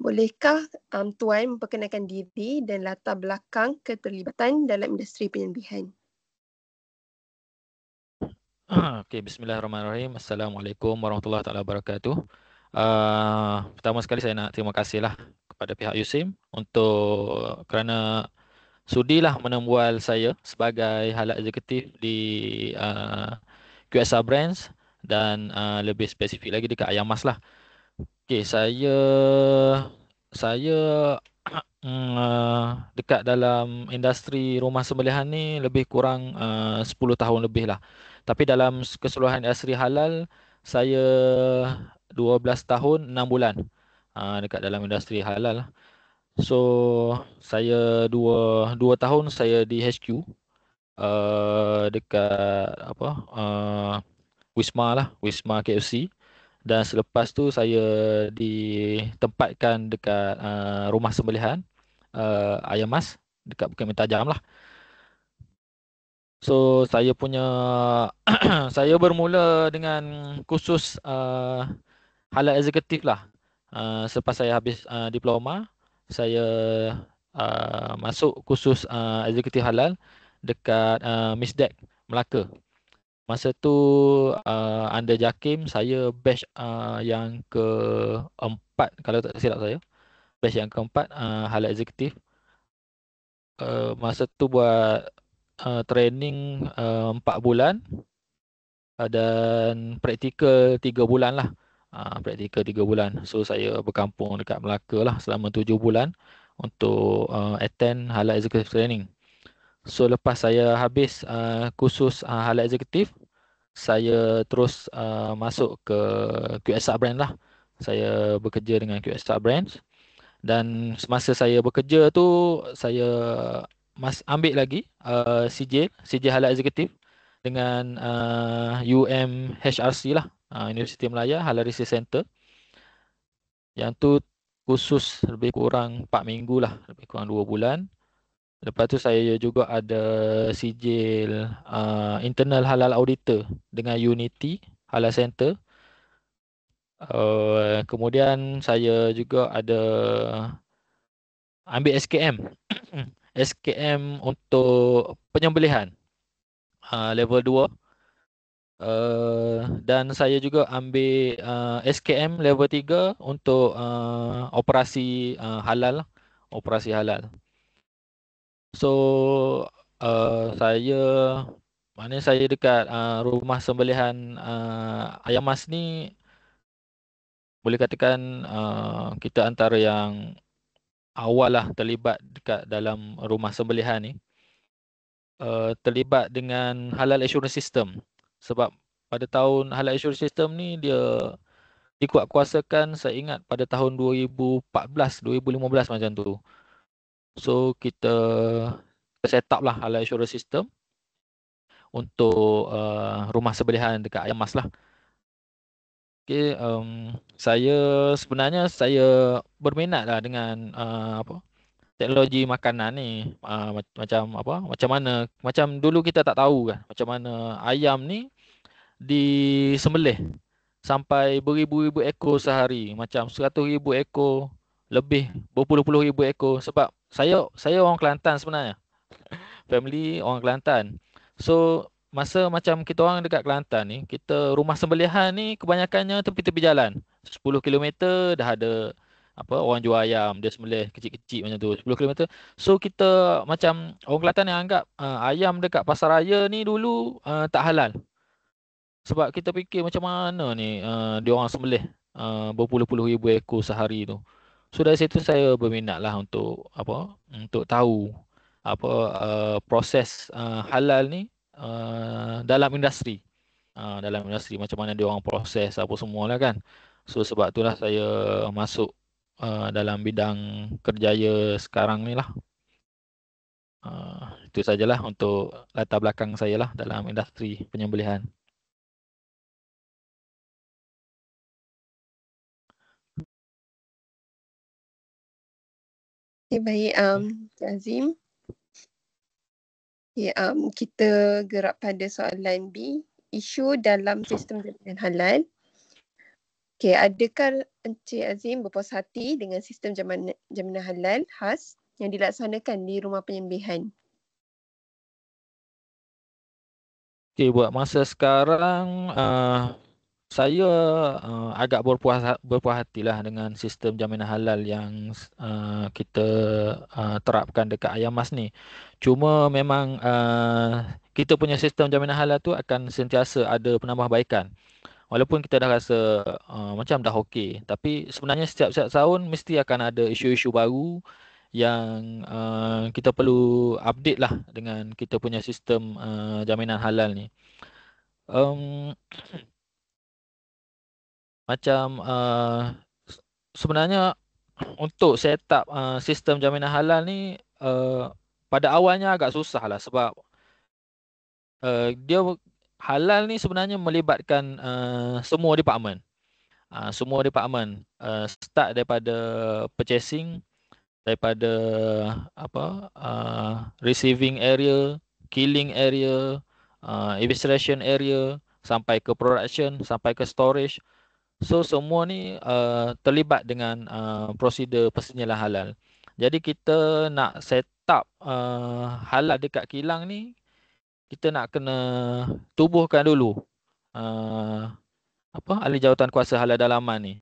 Bolehkah Tuan memperkenalkan diri dan latar belakang keterlibatan dalam industri penyembelihan? Okey, bismillahirrahmanirrahim. Assalamualaikum warahmatullahi taala wabarakatuh. Pertama sekali saya nak terima kasihlah kepada pihak USIM untuk kerana sudilah menembual saya sebagai hala eksekutif di QSR Brands dan lebih spesifik lagi dekat Ayam Mas lah. Okey, saya dekat dalam industri rumah sembelihan ni lebih kurang 10 tahun lebih lah. Tapi dalam keseluruhan industri halal, saya 12 tahun 6 bulan dekat dalam industri halal lah. So, saya dua tahun saya di HQ dekat apa Wisma lah, Wisma KFC. Dan selepas tu saya ditempatkan dekat rumah sembelihan Ayam Mas dekat Bukit Mentajam lah. So saya punya saya bermula dengan kursus halal eksekutif lah. Selepas saya habis diploma, saya masuk kursus eksekutif halal dekat Misdek Melaka. Masa tu under JAKIM saya batch yang keempat kalau tak silap saya. Batch yang keempat halal eksekutif. Masa tu buat training 4 bulan dan praktikal 3 bulan lah. Praktikal 3 bulan. So saya berkampung dekat Melaka lah selama 7 bulan untuk attend halal executive training. So lepas saya habis kursus halal eksekutif, saya terus masuk ke QSR Brand lah. Saya bekerja dengan QSR Brands. Dan semasa saya bekerja tu, saya ambil lagi sijil halal eksekutif dengan UMHRC lah, Universiti Melaya Halal Research Center. Yang tu khusus lebih kurang 4 minggu lah, lebih kurang 2 bulan. Lepas tu saya juga ada sijil internal halal auditor dengan Unity Halal Center. Kemudian saya juga ada ambil SKM. SKM untuk penyembelihan level 2. Dan saya juga ambil SKM level 3 untuk operasi halal. Operasi halal. So saya maknanya saya dekat rumah sembelihan Ayam Mas ni boleh katakan kita antara yang awal lah terlibat dekat dalam rumah sembelihan ni. Terlibat dengan halal assurance system. Sebab pada tahun halal assurance system ni dia dikuatkuasakan saya ingat pada tahun 2014, 2015 macam tu. So kita set up lah halal assurance system untuk rumah sembelihan dekat Ayam Mas lah. Okay, saya sebenarnya saya berminat lah dengan apa teknologi makanan ni. Macam apa? Macam dulu kita tak tahu kan macam mana ayam ni disembelih sampai beribu-ribu ekor sehari, macam 100,000 ekor, lebih berpuluh-puluh ribu ekor. Sebab saya orang Kelantan sebenarnya. Family orang Kelantan. So masa macam kita orang dekat Kelantan ni, kita rumah sembelihan ni kebanyakannya tepi-tepi jalan. 10 kilometer dah ada apa orang jual ayam, dia sembelih kecil-kecil macam tu, 10 kilometer. So kita macam orang Kelantan yang anggap ayam dekat pasar raya ni dulu tak halal. Sebab kita fikir macam mana ni dia orang sembelih berpuluh-puluh ribu ekor sehari tu. So dari situ saya berminat lah untuk apa? Untuk tahu apa proses halal ni dalam industri. Dalam industri macam mana dia orang proses apa semua lah kan. So sebab itulah saya masuk dalam bidang kerjaya sekarang ni lah. Itu sajalah untuk latar belakang saya lah dalam industri penyembelihan. Okay, baik Azim. Okay, kita gerak pada soalan B. Isu dalam sistem jaminan halal. Okey, adakah Encik Azim berpuas hati dengan sistem jaminan halal khas yang dilaksanakan di rumah penyembihan? Okay, buat masa sekarang saya agak berpuas hatilah dengan sistem jaminan halal yang kita terapkan dekat Ayam Mas ni. Cuma memang kita punya sistem jaminan halal tu akan sentiasa ada penambahbaikan. Walaupun kita dah rasa macam dah okey, tapi sebenarnya setiap tahun mesti akan ada isu-isu baru yang kita perlu update lah dengan kita punya sistem jaminan halal ni. Um, Macam sebenarnya untuk set up sistem jaminan halal ni pada awalnya agak susah lah sebab dia halal ni sebenarnya melibatkan semua department. Semua department start daripada purchasing, daripada receiving area, killing area, investigation area, sampai ke production, sampai ke storage. So semua ni terlibat dengan prosedur persediaan halal. Jadi kita nak set up halal dekat kilang ni, kita nak kena tubuhkan dulu ahli jawatan kuasa halal dalaman ni.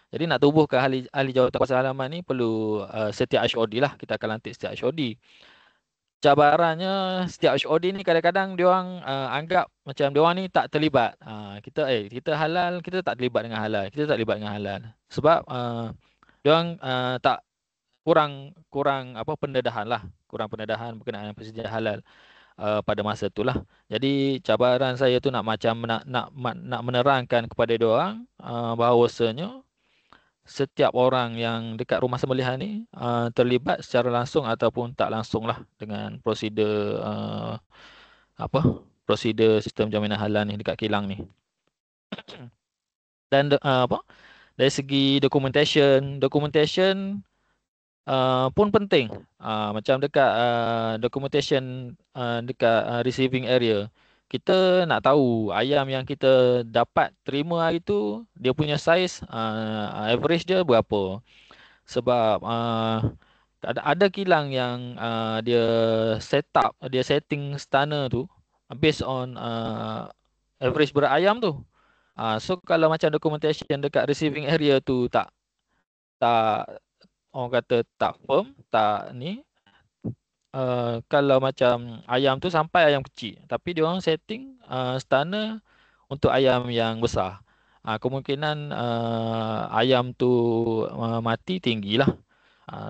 Jadi nak tubuhkan ahli jawatan kuasa halaman ni perlu setiap HOD lah. Kita akan lantik setiap HOD. Cabarannya setiap HOD ni kadang-kadang diorang anggap macam diorang ni tak terlibat. Kita halal, kita tak terlibat dengan halal. Kita tak terlibat dengan halal. Sebab diorang tak kurang pendedahan lah. Kurang pendedahan berkenaan persediaan halal pada masa itulah. Jadi cabaran saya tu nak menerangkan kepada diorang bahawasanya setiap orang yang dekat rumah sembelihan ni terlibat secara langsung ataupun tak langsung lah dengan prosedur prosedur sistem jaminan halal ni dekat kilang ni. Dan dari segi documentation pun penting. Macam dekat documentation dekat receiving area, kita nak tahu ayam yang kita dapat terima hari tu dia punya saiz average dia berapa. Sebab ada kilang yang dia setting stunner tu based on average berat ayam tu. So kalau macam documentation dekat receiving area tu tak orang kata tak firm, tak ni, kalau macam ayam tu sampai ayam kecil tapi dia orang setting stunner untuk ayam yang besar, kemungkinan ayam tu mati tinggilah.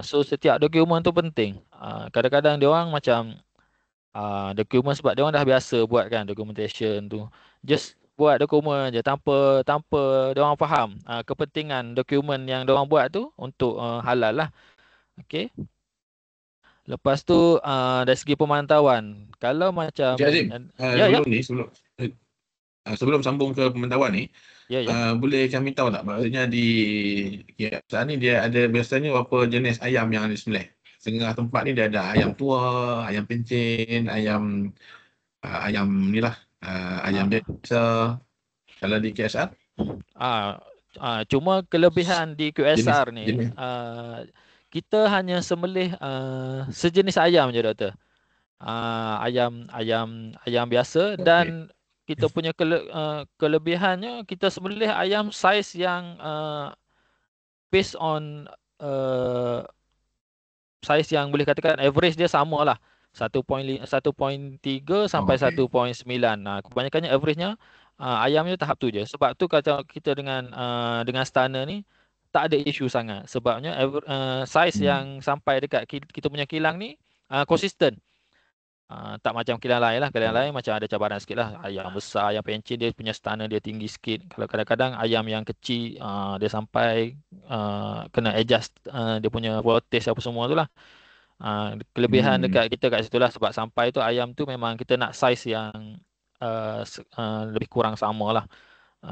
So setiap dokumen tu penting. Kadang-kadang dia orang macam dokumen sebab dia orang dah biasa buat kan documentation tu. Just buat dokumen je tanpa dia orang faham kepentingan dokumen yang dia orang buat tu untuk halal lah. Okey. Lepas tu dari segi pemantauan, kalau macam Encik Azim, sebelum sambung ke pemantauan ni, boleh kami tahu tak, maksudnya di KSR ni dia ada biasanya berapa jenis ayam yang disembelih? Setengah tempat ni dia ada ayam tua, ayam pencin, ayam ni lah, ayam biasa. Kalau di KSR? Cuma kelebihan di QSR ni, kita hanya sembelih sejenis ayam je, doktor. Ayam biasa. Okay. Dan kita punya kelebihannya, kita sembelih ayam saiz yang based on saiz yang boleh katakan average dia samalah. 1.3 sampai 1.9. Kebanyakannya average-nya ayamnya tahap tu je. Sebab tu kalau kita dengan stunner ni tak ada isu sangat. Sebabnya saiz yang sampai dekat kita punya kilang ni konsisten. Tak macam kilang lain lah. Kilang lain macam ada cabaran sikit lah. Ayam besar, ayam pencin dia punya stunner dia tinggi sikit. Kalau kadang-kadang ayam yang kecil dia sampai kena adjust dia punya voltage apa semua tu lah. Kelebihan dekat kita kat situ lah. Sebab sampai tu ayam tu memang kita nak saiz yang lebih kurang sama lah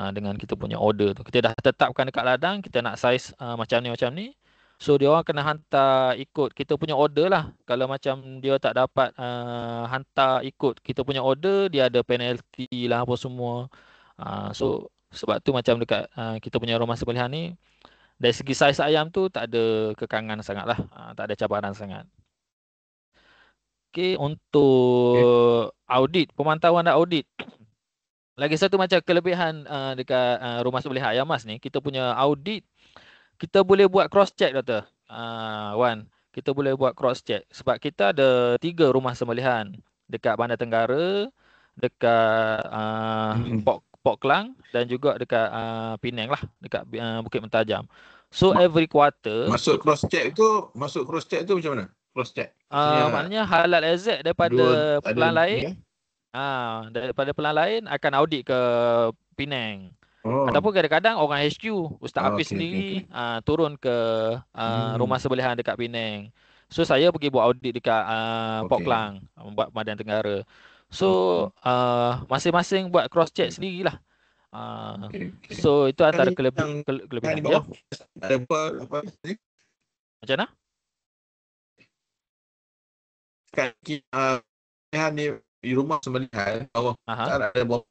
dengan kita punya order tu. Kita dah tetapkan dekat ladang, kita nak saiz macam ni. So dia orang kena hantar ikut kita punya order lah. Kalau macam dia tak dapat hantar ikut kita punya order, dia ada penalty lah apa semua. So Sebab tu macam dekat kita punya rumah sembelihan ni, dari segi saiz ayam tu tak ada kekangan sangat lah. Tak ada cabaran sangat. Okey, untuk audit, pemantauan dan audit. Lagi satu macam kelebihan dekat rumah sembelihan ayam mas ni, kita punya audit, kita boleh buat cross check Doktor. Wan, kita boleh buat cross check sebab kita ada 3 rumah sembelihan dekat Bandar Tenggara, dekat Port Klang dan juga dekat Penang lah, dekat Bukit Mentajam. So every quarter Masuk cross check tu macam mana? Cross check. Maknanya halal exact daripada pelan lain. Daripada pelan lain akan audit ke Penang. Ataupun kadang-kadang orang HQ, Ustaz Hafiz sendiri turun ke rumah sembelihan dekat Penang. So saya pergi buat audit dekat Port Klang, buat Badan Tenggara. So masing-masing buat cross check sendirilah. So itu antara kelebihan dia. Ada apa ni? Macam mana? Sekarang ni di rumah sembelihan bawah ada bawah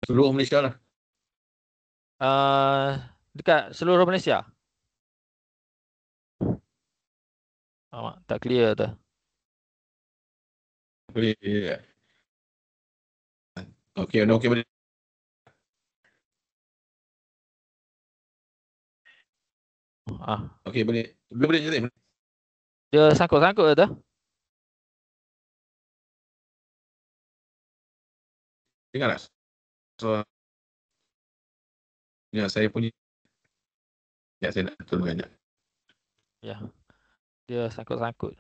seluruh Malaysia lah. Dekat seluruh Malaysia. Tak clear tu. Boleh. Okey boleh. Okey boleh jadi. Dia sangkut-sangkut tu. Dengar tak? So ya saya punya. Ya saya nak turunkan sekejap. Ya. Dia sangkut-sangkut.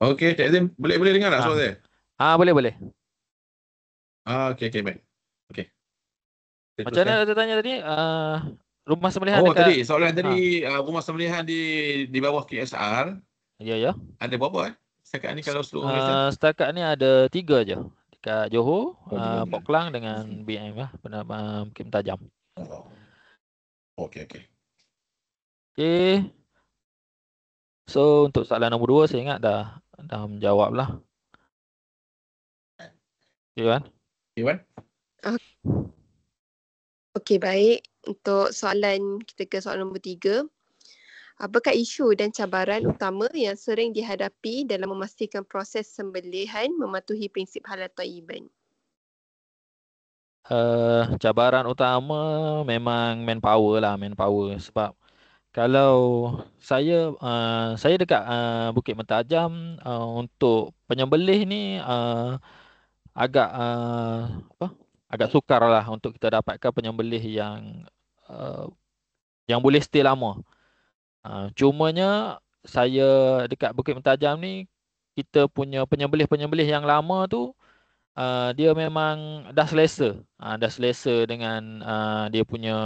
Okey, Cik Azim, boleh dengar tak suara saya? Boleh. Okey baik. Okey. Macam mana Doktor tanya tadi? Rumah sembelihan dekat... tadi soalan tadi rumah sembelihan di bawah KSR. Ya. Ada berapa setakat ni kalau seluruh Malaysia? Setakat ni ada 3 je. Dekat Johor, Port Klang dengan BM lah, Bukit Mentajam. Okey. Okey. So untuk soalan nombor 2 saya ingat dah menjawab lah. Okey Wan. Okey, baik. Untuk soalan, kita ke soalan nombor 3. Apakah isu dan cabaran utama yang sering dihadapi dalam memastikan proses sembelihan mematuhi prinsip halal thayyiban? Cabaran utama memang manpower lah, sebab kalau saya dekat Bukit Mentajam, untuk penyembelih ni agak sukar lah untuk kita dapatkan penyembelih yang boleh stay lama. Cumanya saya dekat Bukit Mentajam ni, kita punya penyembelih yang lama tu dia memang dah selesa dengan dia punya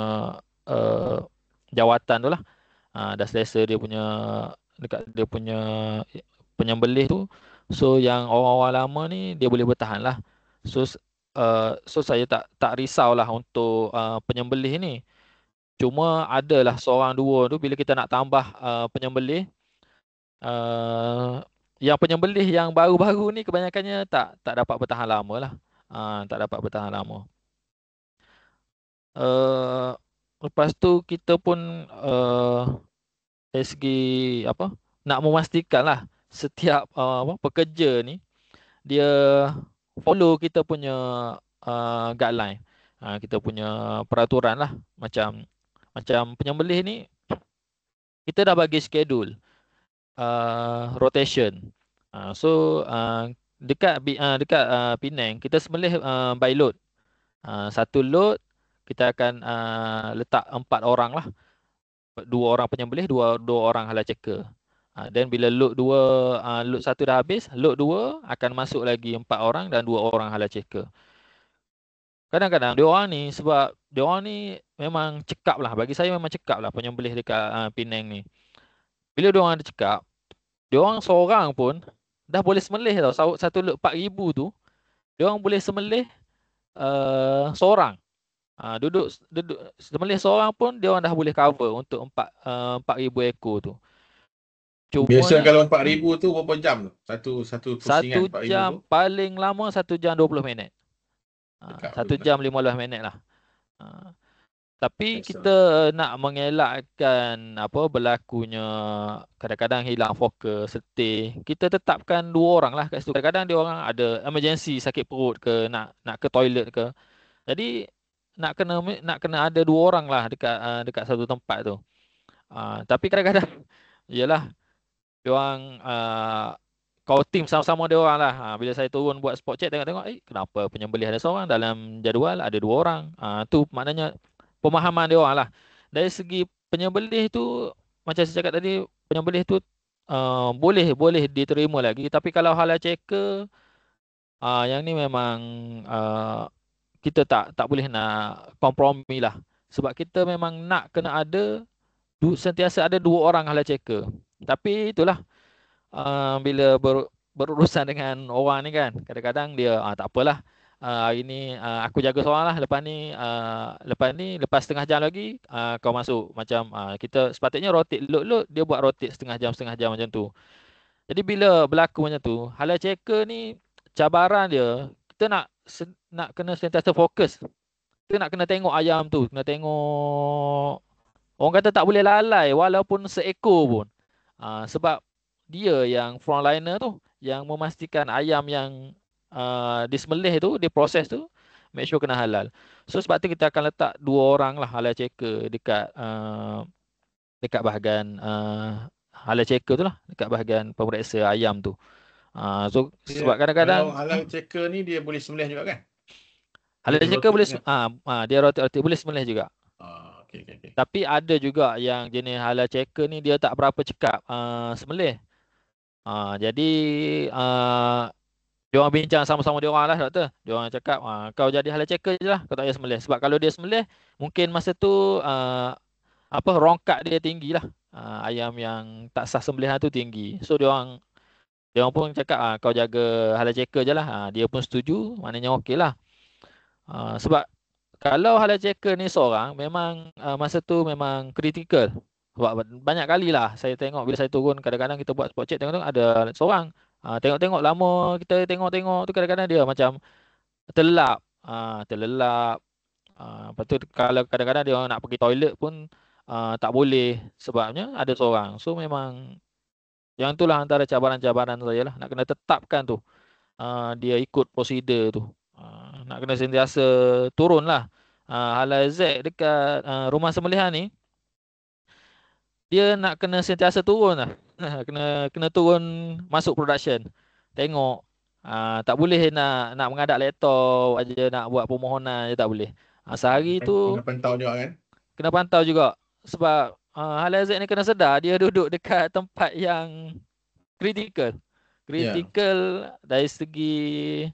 jawatan tu lah. Dah selesa dia punya dekat dia punya penyembelih tu. So yang orang-orang lama ni dia boleh bertahan lah. So saya tak risaulah untuk penyembelih ni. Cuma adalah seorang dua tu bila kita nak tambah penyembelih, yang penyembelih yang baru-baru ni kebanyakannya tak dapat bertahan lama lah. Tak dapat bertahan lama. Lepas tu kita pun dari segi nak memastikan lah setiap pekerja ni dia follow kita punya guideline, kita punya peraturan lah. Macam penyembelih ni kita dah bagi schedule rotation. So dekat Penang kita sembelih by load. Satu load kita akan letak 4 orang lah. 2 orang penyembelih, 2 orang halal checker. Dan bila load 1 dah habis, load 2 akan masuk lagi 4 orang dan 2 orang halal checker. Kadang-kadang diorang ni, sebab diorang ni memang cekap lah. Bagi saya memang cekap lah penyembelih dekat Penang ni. Bila diorang ada cekap, diorang seorang pun dah boleh sembelih tau. Satu load 4,000 tu, diorang boleh sembelih seorang. Duduk sembelih seorang pun diorang dah boleh cover untuk 4,000 ekor tu. Biasa Cumanya kalau 4,000 tu berapa jam tu? Satu pusingan 4,000 jam tu paling lama 1 jam 20 minit. dekat 1 betul. jam 15 minit lah. Tapi Biasa. kita nak mengelakkan berlakunya kadang-kadang hilang fokus, letih. Kita tetapkan 2 orang lah kat situ. Kadang-kadang dia orang ada emergency, sakit perut ke, nak ke toilet ke. Jadi nak kena ada 2 orang lah dekat satu tempat tu. Tapi kadang-kadang yalah dia orang kau tim sama-sama dia orang lah. Bila saya turun buat spot check tengok-tengok, kenapa penyembelih ada seorang, dalam jadual ada 2 orang. Tu maknanya pemahaman dia orang lah. Dari segi penyembelih tu, macam saya cakap tadi, penyembelih tu boleh diterima lagi. Tapi kalau halal checker, yang ni memang kita tak boleh nak kompromi lah. Sebab kita memang nak kena ada, sentiasa ada 2 orang halal checker. Tapi itulah, bila berurusan dengan orang ni kan, kadang-kadang dia tak apalah, hari ni aku jaga seorang lah, lepas setengah jam lagi kau masuk. Macam kita sepatutnya rotate, load dia buat rotate setengah jam macam tu. Jadi bila berlaku macam tu, halal checker ni cabaran dia, kita nak kena sentiasa fokus. Kita nak kena tengok ayam tu, kena tengok, orang kata tak boleh lalai walaupun seekor pun. Sebab dia yang frontliner tu, yang memastikan ayam yang disembelih tu, diproses tu, make sure kena halal. So sebab tu kita akan letak 2 orang lah halal checker dekat bahagian halal checker tu lah, dekat bahagian pemeriksa ayam tu. So sebab kadang-kadang kalau halal checker ni dia boleh sembelih juga kan? halal Dia checker boleh rotate dia rotate boleh sembelih juga. Okay. Tapi ada juga yang jenis halal checker ni dia tak berapa cekap sembelih. Jadi dia orang bincang sama-sama dia orang lah, doktor. Dia orang cakap, kau jadi halal checker je lah, kau tak payah sembelih. Sebab kalau dia sembelih, mungkin masa tu rongkat dia tinggi lah. Ayam yang tak sah sembelihan tu tinggi. So dia orang pun cakap, kau jaga halal checker je lah. Dia pun setuju, maknanya okey lah. Sebab kalau halal checker ni seorang, memang masa tu memang kritikal. Sebab banyak kali lah saya tengok bila saya turun, kadang-kadang kita buat spot check, tengok-tengok ada seorang. Tengok-tengok lama kita tengok tu, kadang-kadang dia macam terlelap. Terlelap. Lepas tu kalau kadang-kadang dia nak pergi toilet pun tak boleh sebabnya ada seorang. So memang yang itulah antara cabaran-cabaran saya lah. Nak kena tetapkan tu. Dia ikut prosedur tu. Nak kena sentiasa turun lah. Halal Z dekat rumah sembelihan ni, dia nak kena sentiasa turun lah. Kena turun masuk production. Tengok. Tak boleh nak mengadap laptop aja, nak buat permohonan je tak boleh. Sehari tu kena pantau juga kan? kena pantau juga. Sebab Halal Z ni kena sedar dia duduk dekat tempat yang kritikal. Kritikal dari segi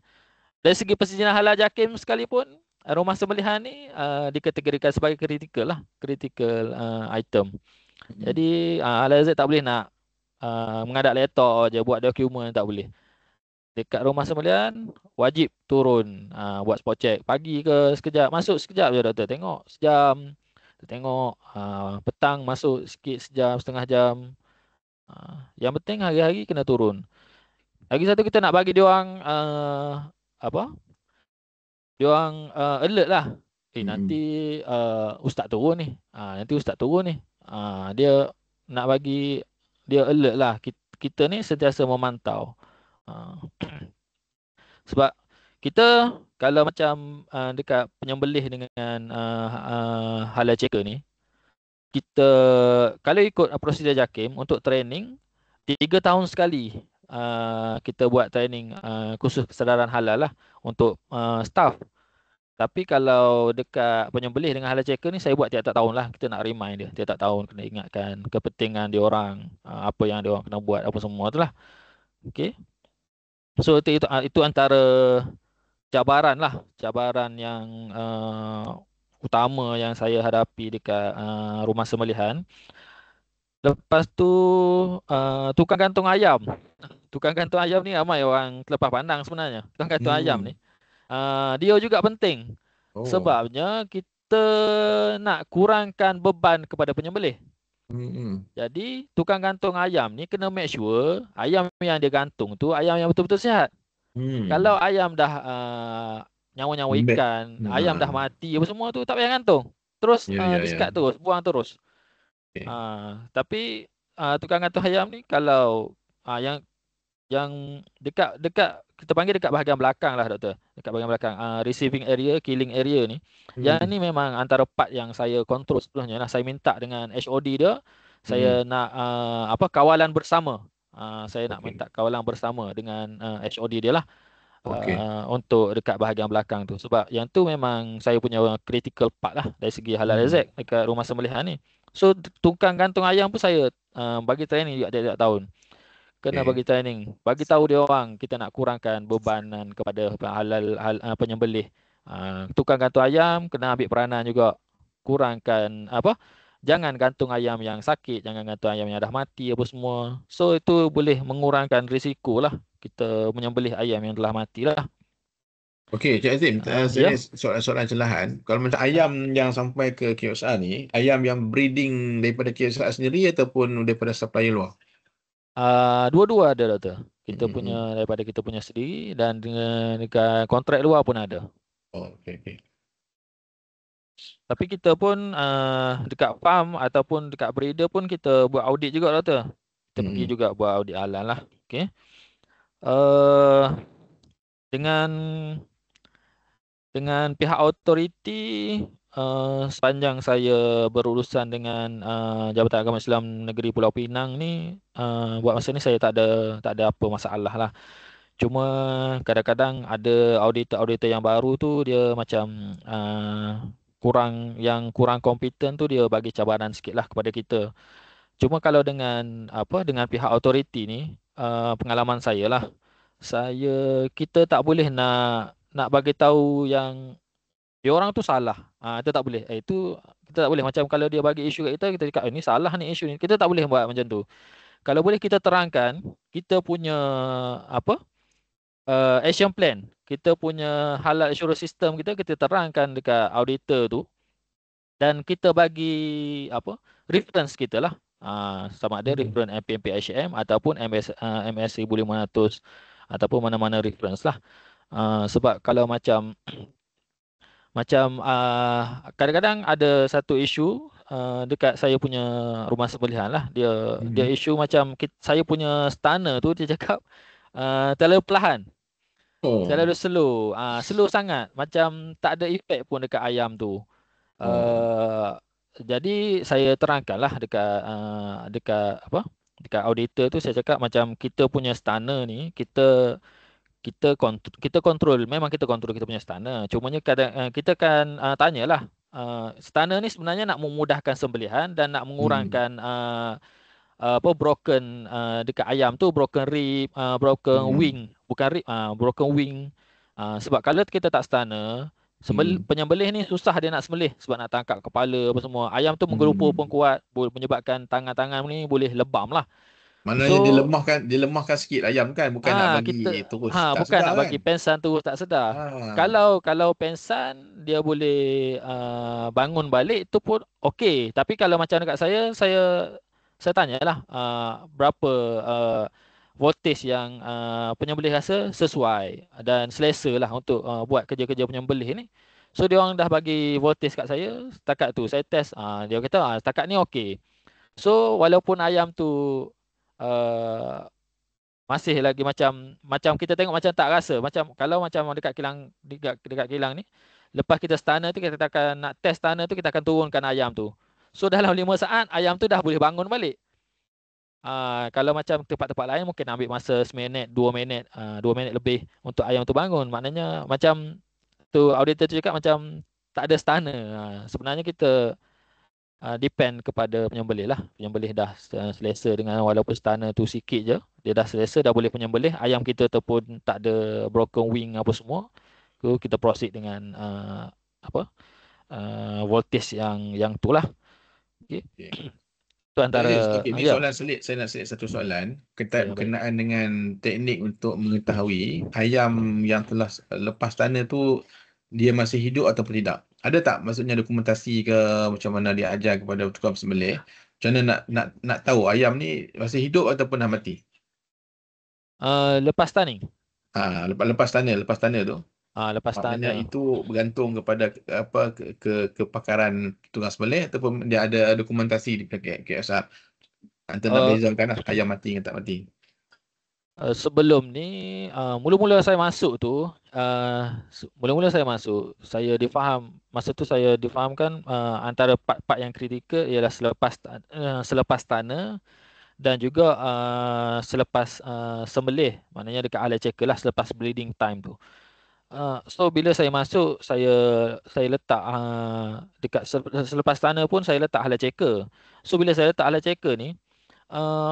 persediaan halal JAKIM sekalipun, rumah sembelihan ni dikategorikan sebagai kritikal lah. Critical item. Jadi Halal Z tak boleh nak mengadap laptop je, buat dokumen, tak boleh. Dekat rumah sembelihan wajib turun buat spot check. Pagi ke sekejap, masuk sekejap je doktor, tengok sejam. Tengok petang masuk sikit sejam, setengah jam. Yang penting hari-hari kena turun. Lagi satu, kita nak bagi dia orang dia orang alert lah. Nanti ustaz turun ni. Nanti ustaz turun ni. Dia nak bagi dia alert lah. Kita ni sentiasa memantau. Sebab kita kalau macam dekat penyembelih dengan halal checker ni, kita kalau ikut prosedur JAKIM untuk training 3 tahun sekali kita buat training khusus kesedaran halal lah untuk staff. Tapi kalau dekat penyembelih dengan halal checker ni, saya buat tiap-tiap tahun lah. Kita nak remind dia tiap-tiap tahun, kena ingatkan kepentingan dia orang, apa yang dia orang kena buat, apa semua tu lah. Okay. So itu antara cabaran lah, cabaran yang utama yang saya hadapi dekat rumah sembelihan. Lepas tu tukang gantung ayam. Tukang gantung ayam ni ramai orang terlepas pandang sebenarnya. Tukang gantung ayam ni dia juga penting. Sebabnya kita nak kurangkan beban kepada penyembelih. Jadi tukang gantung ayam ni kena make sure ayam yang dia gantung tu ayam yang betul-betul sihat. Kalau ayam dah nyawa-nyawa ikan, ayam dah mati apa semua tu tak payah gantung. Terus discard terus, buang terus. Tapi tukang gantung ayam ni kalau yang dekat kita panggil dekat bahagian belakang lah doktor. Dekat bahagian belakang receiving area, killing area ni. Yang ni memang antara part yang saya kontrol sepenuhnya lah. Saya minta dengan HOD dia, saya nak kawalan bersama. Saya nak minta kawalan bersama dengan HOD dia lah. Untuk dekat bahagian belakang tu. Sebab yang tu memang saya punya critical part lah dari segi halal rezek dekat rumah sembelihan ni. So tukang gantung ayam pun saya bagi training juga tiap-tiap tahun. Kena bagi training, bagi tahu dia orang kita nak kurangkan bebanan kepada penyembelih. Tukang gantung ayam kena ambil peranan juga, kurangkan jangan gantung ayam yang sakit, jangan gantung ayam yang dah mati apa semua. So itu boleh mengurangkan risiko lah kita menyembelih ayam yang telah mati lah. Okey, Cik Azim, saya soalan celahan. Kalau macam ayam yang sampai ke KSA ni, ayam yang breeding daripada KSA sendiri ataupun daripada supplier luar? Dua-dua ada doktor. Kita punya daripada kita punya sendiri dan dengan kontrak luar pun ada. Okey. Tapi kita pun dekat farm ataupun dekat breeder pun kita buat audit juga doktor. Kita pergi juga buat audit halal lah. Okey. Dengan pihak autoriti sepanjang saya berurusan dengan Jabatan Agama Islam Negeri Pulau Pinang ni, buat masa ni saya tak ada apa masalah lah. Cuma kadang-kadang ada auditor yang baru tu dia macam kurang kompeten tu, dia bagi cabaran sikit lah kepada kita. Cuma kalau dengan pihak autoriti ni, pengalaman saya lah, kita tak boleh nak bagi tahu yang dia orang tu salah. Itu tak boleh. Itu kita tak boleh. Macam kalau dia bagi isu kat kita, kita cakap ni salah ni isu ni. Kita tak boleh buat macam tu. Kalau boleh kita terangkan kita punya action plan, kita punya halal assurance system kita terangkan dekat auditor tu, dan kita bagi reference kita lah. Sama ada reference MPMP ICM ataupun MS 1500 ataupun mana-mana reference lah. Sebab kalau macam kadang-kadang ada satu isu dekat saya punya rumah sembelihan lah. Dia isu macam saya punya stunner tu dia cakap terlalu perlahan. Terlalu slow. Slow sangat. Macam tak ada efek pun dekat ayam tu. Jadi saya terangkanlah dekat auditor tu, saya cakap macam kita punya stunner ni kita kontrol, memang kita kontrol kita punya stunner. Cumanya kadang kita kan tanyalah, stunner ni sebenarnya nak memudahkan sembelihan dan nak mengurangkan broken dekat ayam tu, broken rib, broken wing, bukan rib, broken wing. Sebab kalau kita tak stunner, penyembelih ni susah dia nak sembelih sebab nak tangkap kepala apa semua. Ayam tu menggerupa pun kuat, boleh menyebabkan tangan-tangan ni boleh lebam lah. Maknanya dia lemahkan sikit ayam kan, bukan nak bagi terus tak bukan sedar nak bagi kan? pensan terus tak sedar. Kalau pensan dia boleh bangun balik tu pun okey. Tapi kalau macam dekat saya tanyalah berapa voltage yang penyembelih rasa sesuai dan selesa lah untuk buat kerja-kerja penyembelih ni. So dia orang dah bagi voltage kat saya, setakat tu saya test, dia kata setakat ni okey. So walaupun ayam tu masih lagi macam kita tengok macam tak rasa, macam kalau macam dekat kilang ni, lepas kita stunner tu kita akan nak test stunner tu, kita akan turunkan ayam tu. So dalam 5 saat ayam tu dah boleh bangun balik. Kalau macam tempat-tempat lain mungkin ambil masa 1 minit, 2 minit, 2 minit lebih untuk ayam tu bangun. Maknanya macam tu auditor tu cakap macam tak ada stunner. Sebenarnya kita depend kepada penyembelih lah. Penyembelih dah selesa dengan walaupun stunner tu sikit je, dia dah selesa, dah boleh penyembelih. Ayam kita tu pun tak ada broken wing apa semua. Kita proceed dengan voltage yang tu lah. Okay. Itu antara ini soalan selit. Saya nak selit satu soalan berkenaan dengan teknik untuk mengetahui ayam yang telah lepas stunner tu dia masih hidup ataupun tidak. Ada tak maksudnya dokumentasi ke macam mana dia ajar kepada tukang sembelih Macam mana nak tahu ayam ni masih hidup ataupun dah mati? Lepas stunning. Lepas tanda tu. Lepas Maknanya tanda. itu bergantung kepada kepakaran tukang sembelih ataupun dia ada dokumentasi di KSR. Antara nak Uh, bezakan lah, ayam mati dengan tak mati. Sebelum ni, mula-mula saya masuk tu, saya saya difahamkan antara part-part yang kritikal ialah selepas tanah dan juga selepas sembelih, maknanya dekat hala checker lah, selepas bleeding time tu. So bila saya masuk, saya letak dekat selepas tanah pun saya letak hala checker. So bila saya letak hala checker ni,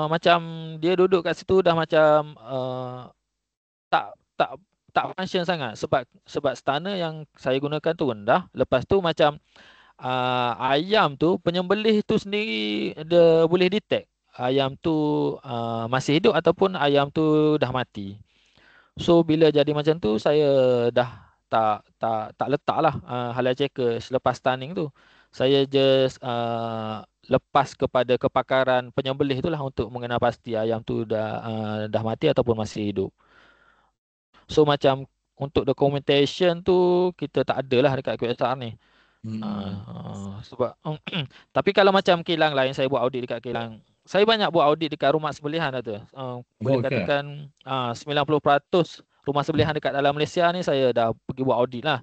macam dia duduk kat situ dah macam tak tak tak function sangat sebab stunner yang saya gunakan tu rendah. Lepas tu macam ayam tu, penyembelih tu sendiri dia boleh detect ayam tu masih hidup ataupun ayam tu dah mati. So bila jadi macam tu, saya dah tak letaklah halal checker selepas stunning tu. Saya just lepas kepada kepakaran penyembelih itulah untuk mengenal pasti ayam tu dah mati ataupun masih hidup. So macam untuk documentation tu kita tak adalah dekat QSR ni. Sebab tapi kalau macam kilang lain, saya buat audit dekat kilang. Saya banyak buat audit dekat rumah sembelihan tu. Boleh katakan 90% rumah sembelihan dekat dalam Malaysia ni saya dah pergi buat audit lah.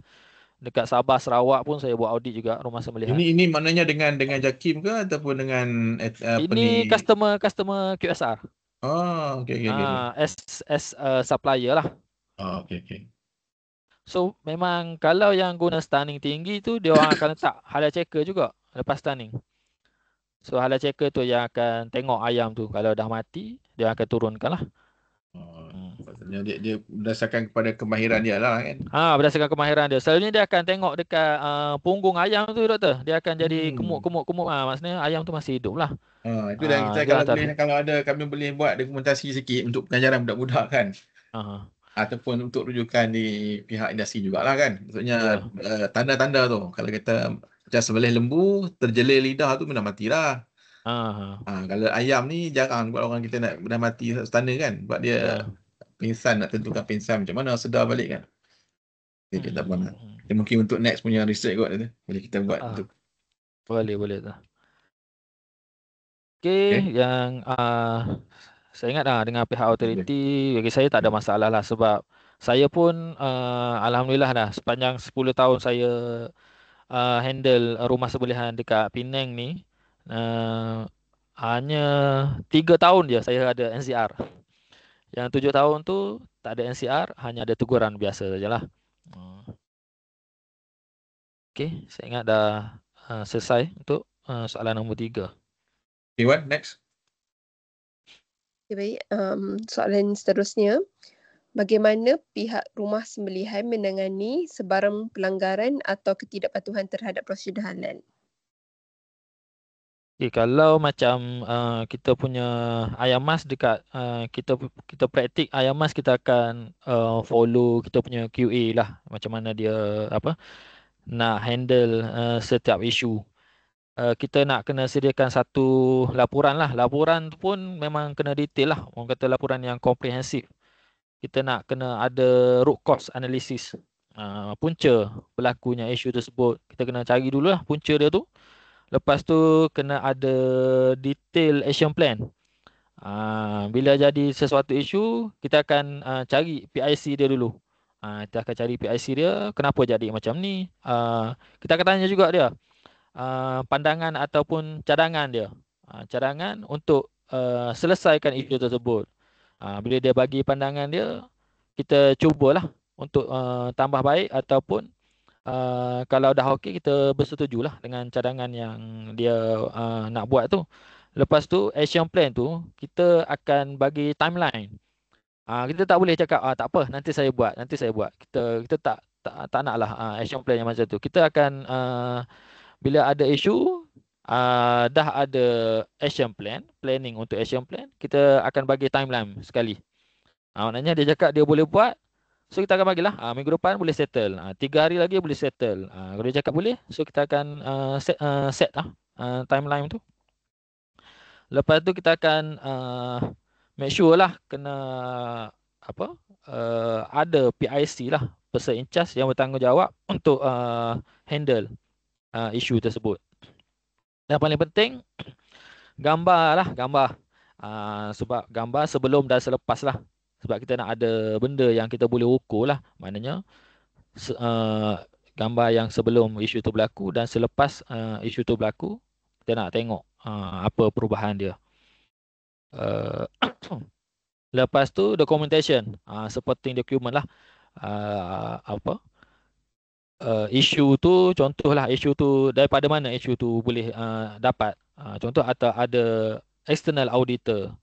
Dekat Sabah, Sarawak pun saya buat audit juga rumah sembelihan. Ini maknanya dengan JAKIM ke ataupun dengan apa Ini ni? customer QSR. Okey. As supplier lah. Okey. So memang kalau yang guna stunning tinggi tu, dia orang akan letak halal checker juga lepas stunning. So halal checker tu yang akan tengok ayam tu, kalau dah mati dia akan turunkan lah. Maksudnya dia berdasarkan kepada kemahiran dia lah kan. Berdasarkan kemahiran dia. Selalunya dia akan tengok dekat punggung ayam tu, doktor. Dia akan jadi kemuk. Maksudnya ayam tu masih hidup lah. Itu dah kita kalau ada kami boleh buat dokumentasi sikit untuk pengajaran budak-budak kan. Ataupun untuk rujukan di pihak industri jugalah kan. Maksudnya tanda-tanda tu. Kalau kita macam sembelih lembu, terjelir lidah tu, dah matilah. Kalau ayam ni jarang buat orang kita nak dah mati stunner kan. Sebab dia pingsan, nak tentukan pingsan macam mana sedar balik kan. Kita tak pernah. Mungkin untuk next punya research kot tu. Boleh kita buat tu. Boleh tu. Okay. Yang saya ingat dengan pihak authority, bagi saya tak ada masalah lah, sebab saya pun alhamdulillah dah sepanjang 10 tahun saya handle rumah sembelihan dekat Penang ni, hanya 3 tahun je saya ada NCR. Yang 7 tahun tu tak ada NCR, hanya ada teguran biasa sajalah. Okay, saya ingat dah selesai untuk soalan nombor 3. Okay, what next? Okay, baik. Soalan seterusnya. Bagaimana pihak rumah sembelihan menangani sebarang pelanggaran atau ketidakpatuhan terhadap prosedur halal? Okay, kalau macam kita punya ayam mas dekat kita praktik ayam mas, kita akan follow kita punya QA lah, macam mana dia nak handle setiap isu. Kita nak kena sediakan satu laporan lah. Laporan tu pun memang kena detail lah. Orang kata laporan yang komprehensif. Kita nak kena ada root cause analysis. Punca berlakunya isu tersebut. Kita kena cari dulu lah punca dia tu. Lepas tu kena ada detail action plan. Bila jadi sesuatu isu, kita akan cari PIC dia dulu. Kita akan cari PIC dia, kenapa jadi macam ni. Kita akan tanya juga dia pandangan ataupun cadangan dia. Cadangan untuk selesaikan isu tersebut. Bila dia bagi pandangan dia, kita cubalah untuk tambah baik ataupun kalau dah okey, kita bersetujulah dengan cadangan yang dia nak buat tu. Lepas tu action plan tu kita akan bagi timeline. Kita tak boleh cakap tak apa, nanti saya buat. Kita tak naklah action plan yang macam tu. Kita akan bila ada isu, dah ada action plan, planning untuk action plan, kita akan bagi timeline sekali. Maknanya dia cakap dia boleh buat, so kita akan bagilah minggu depan boleh settle, 3 hari lagi boleh settle. Kalau dia cakap boleh, so kita akan set timeline tu. Lepas tu kita akan make sure lah kena apa ada PIC lah, person in charge yang bertanggungjawab untuk handle isu tersebut. Dan paling penting gambar lah, gambar. Sebab gambar sebelum dan selepas lah. Sebab kita nak ada benda yang kita boleh ukur lah. Maknanya gambar yang sebelum isu tu berlaku dan selepas isu tu berlaku, kita nak tengok apa perubahan dia. Lepas tu documentation, supporting document lah. Isu tu, contohlah isu tu daripada mana isu tu boleh dapat. Contoh atau ada external auditor,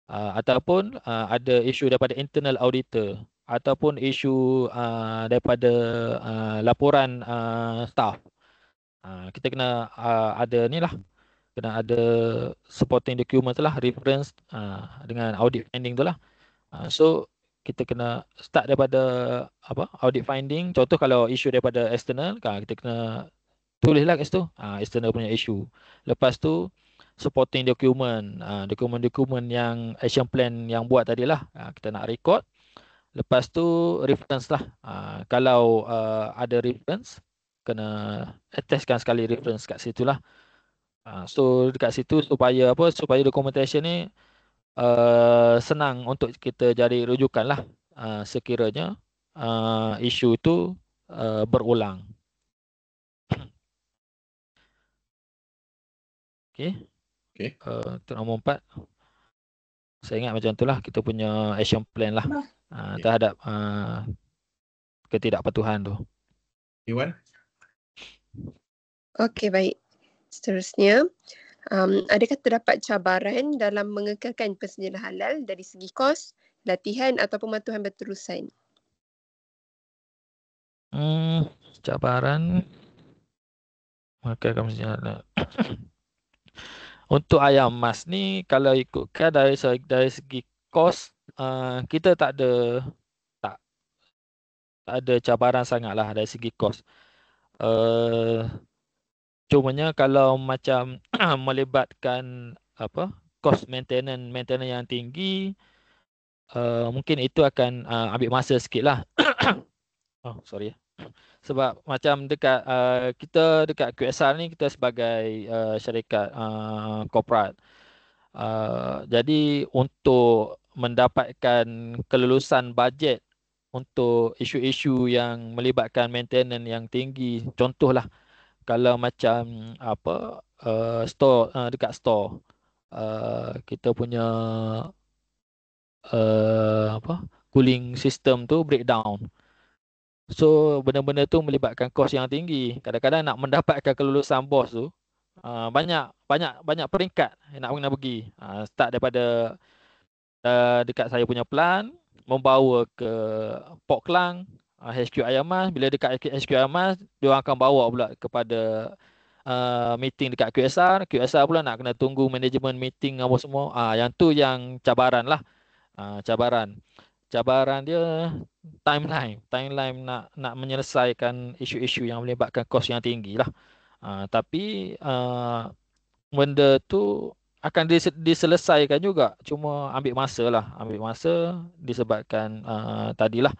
ataupun ada isu daripada internal auditor, ataupun isu daripada laporan staff. Kita kena ada ni lah, kena ada supporting document tu lah, reference dengan audit finding tu lah. So kita kena start daripada audit finding. Contoh kalau isu daripada external, kita kena tulislah kat situ external punya isu. Lepas tu supporting document, dokumen-dokumen yang action plan yang buat tadi lah, kita nak record. Lepas tu reference lah, kalau ada reference, kena attachkan sekali reference kat situ lah. So dekat situ supaya documentation ni senang untuk kita cari rujukan lah sekiranya isu itu berulang. Okey. Untuk nombor 4, saya ingat macam itulah kita punya action plan lah terhadap ketidakpatuhan tu. Iwan? Okey, baik. Seterusnya, adakah terdapat cabaran dalam mengekalkan persediaan halal dari segi kos, latihan atau pematuhan berterusan? Cabaran mengekalkan persediaan halal. Untuk ayam emas ni, kalau ikutkan dari segi kos, kita tak ada cabaran sangatlah dari segi kos. Cumanya kalau macam melibatkan kos maintenance yang tinggi, mungkin itu akan ambil masa sikit lah. Oh, sorry. Sebab macam kita dekat QSR ni, kita sebagai syarikat korporat. Jadi untuk mendapatkan kelulusan bajet untuk isu-isu yang melibatkan maintenance yang tinggi, contohlah kalau macam store, dekat store kita punya cooling system tu breakdown. So benda-benda tu melibatkan kos yang tinggi. Kadang-kadang nak mendapatkan kelulusan BOS tu banyak peringkat yang nak kena pergi. Start daripada dekat saya punya plant, membawa ke Port Klang, HQ Ayamas. Bila dekat HQ Ayamas, dia orang akan bawa pula kepada meeting dekat QSR. QSR pula nak kena tunggu management meeting apa semua. Yang tu yang cabaran lah. Cabaran dia timeline nak menyelesaikan isu-isu yang melibatkan kos yang tinggi lah. Tapi benda tu akan diselesaikan juga, cuma ambil masa lah. Ambil masa disebabkan tadilah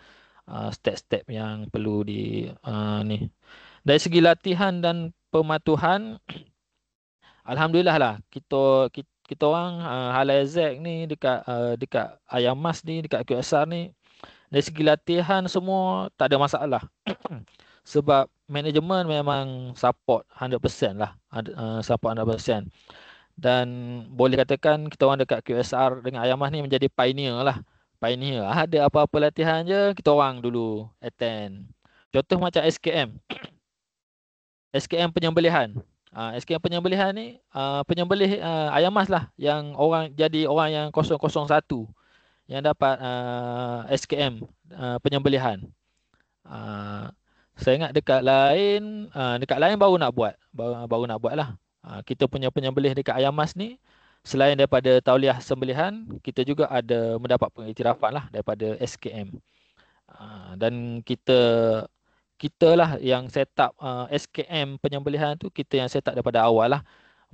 step-step yang perlu ni. Dari segi latihan dan pematuhan, alhamdulillah lah, kita orang Halal Zack ni dekat Ayam Mas ni, dekat QSR ni, dari segi latihan semua tak ada masalah. Sebab manajemen memang support 100% lah, support 100%. Dan boleh katakan kita orang dekat QSR dengan Ayam Mas ni menjadi pioneer lah. Pioneer. Ada apa-apa latihan je, kita orang dulu attend. Contoh macam SKM. SKM penyembelihan. SKM penyembelihan ni, penyembelih Ayam Mas lah yang jadi orang yang 001 yang dapat SKM penyembelihan. Saya ingat dekat lain baru nak buat lah. Kita punya penyembelih dekat Ayam Mas ni, selain daripada tauliah sembelihan, kita juga ada mendapat pengiktirafan lah daripada SKM. Dan kita lah yang set up SKM penyembelihan tu, kita yang set up daripada awal lah.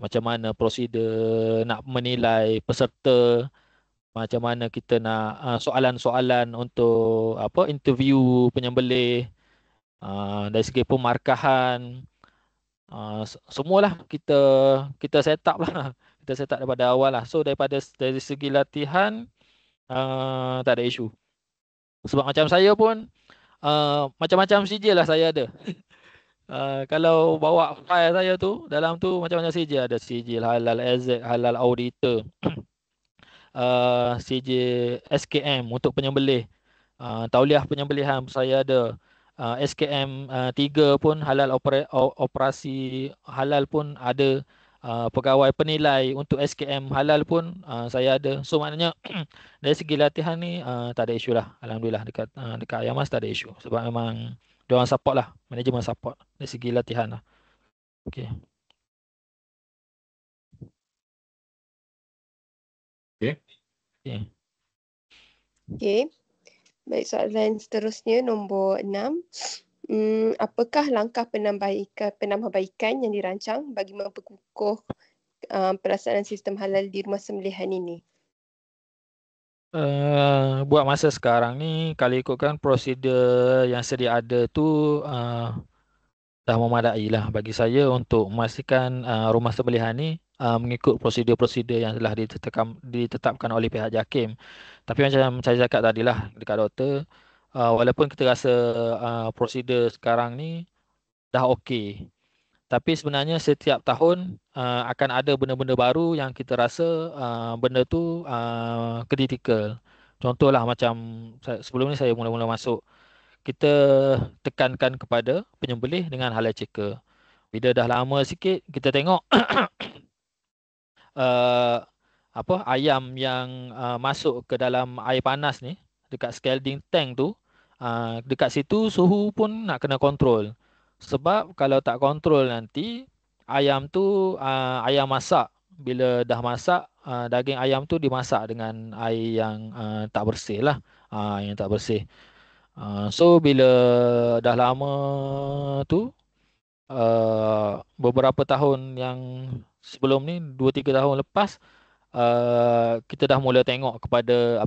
macam mana prosedur nak menilai peserta, macam mana kita nak soalan-soalan untuk interview penyembelih, dari segi pemarkahan, semualah kita set up lah. Kita set up daripada awal lah. So dari segi latihan tak ada isu. Sebab macam saya pun macam-macam sijil lah saya ada. Kalau bawa file saya tu, dalam tu macam-macam sijil. Ada sijil halal AZ, halal auditor, sijil SKM untuk penyembelih, tauliah penyembelihan saya ada, SKM 3 pun halal operasi halal pun ada, pegawai penilai untuk SKM halal pun saya ada. So maknanya dari segi latihan ni tak ada isu lah. Alhamdulillah dekat Ayamas tak ada isu. Sebab memang diorang support lah, manajemen support dari segi latihan lah. Okay. Okay. Okay. Baik, soalan seterusnya nombor 6. Apakah langkah penambahbaikan yang dirancang bagi memperkukuh pelaksanaan sistem halal di rumah sembelihan ini? Buat masa sekarang ni, kalau ikutkan prosedur yang sedia ada tu dah memadai lah bagi saya untuk memastikan rumah sembelihan ni mengikut prosedur-prosedur yang telah ditetapkan oleh pihak JAKIM. Tapi macam saya cakap tadi lah dekat doktor, walaupun kita rasa prosedur sekarang ni dah okey, tapi sebenarnya setiap tahun akan ada benda-benda baru yang kita rasa benda tu kritikal. Contohlah macam sebelum ni saya mula-mula masuk, kita tekankan kepada penyembelih dengan halal checker. Bila dah lama sikit kita tengok ayam yang masuk ke dalam air panas ni dekat scalding tank tu, dekat situ suhu pun nak kena kontrol. Sebab kalau tak kontrol nanti ayam tu ayam masak, bila dah masak daging ayam tu dimasak dengan air yang tak bersih lah, yang tak bersih. So bila dah lama tu, beberapa tahun yang sebelum ni, 2-3 tahun lepas, kita dah mula tengok kepada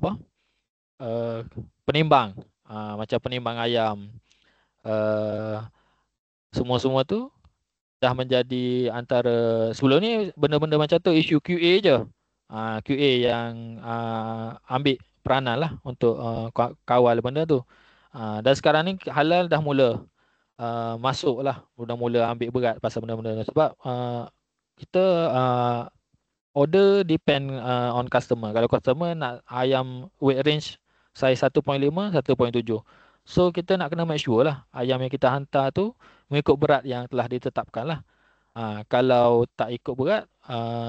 penimbang, macam penimbang ayam, semua-semua tu dah menjadi antara, sebelum ni benda-benda macam tu isu QA je, QA yang ambil peranan lah untuk kawal benda tu. Dan sekarang ni halal dah mula masuk lah, dah mula ambil berat pasal benda-benda tu. Sebab kita order depend on customer. Kalau customer nak ayam weight range size 1.5, 1.7. So kita nak kena make sure lah ayam yang kita hantar tu mengikut berat yang telah ditetapkan lah. Kalau tak ikut berat,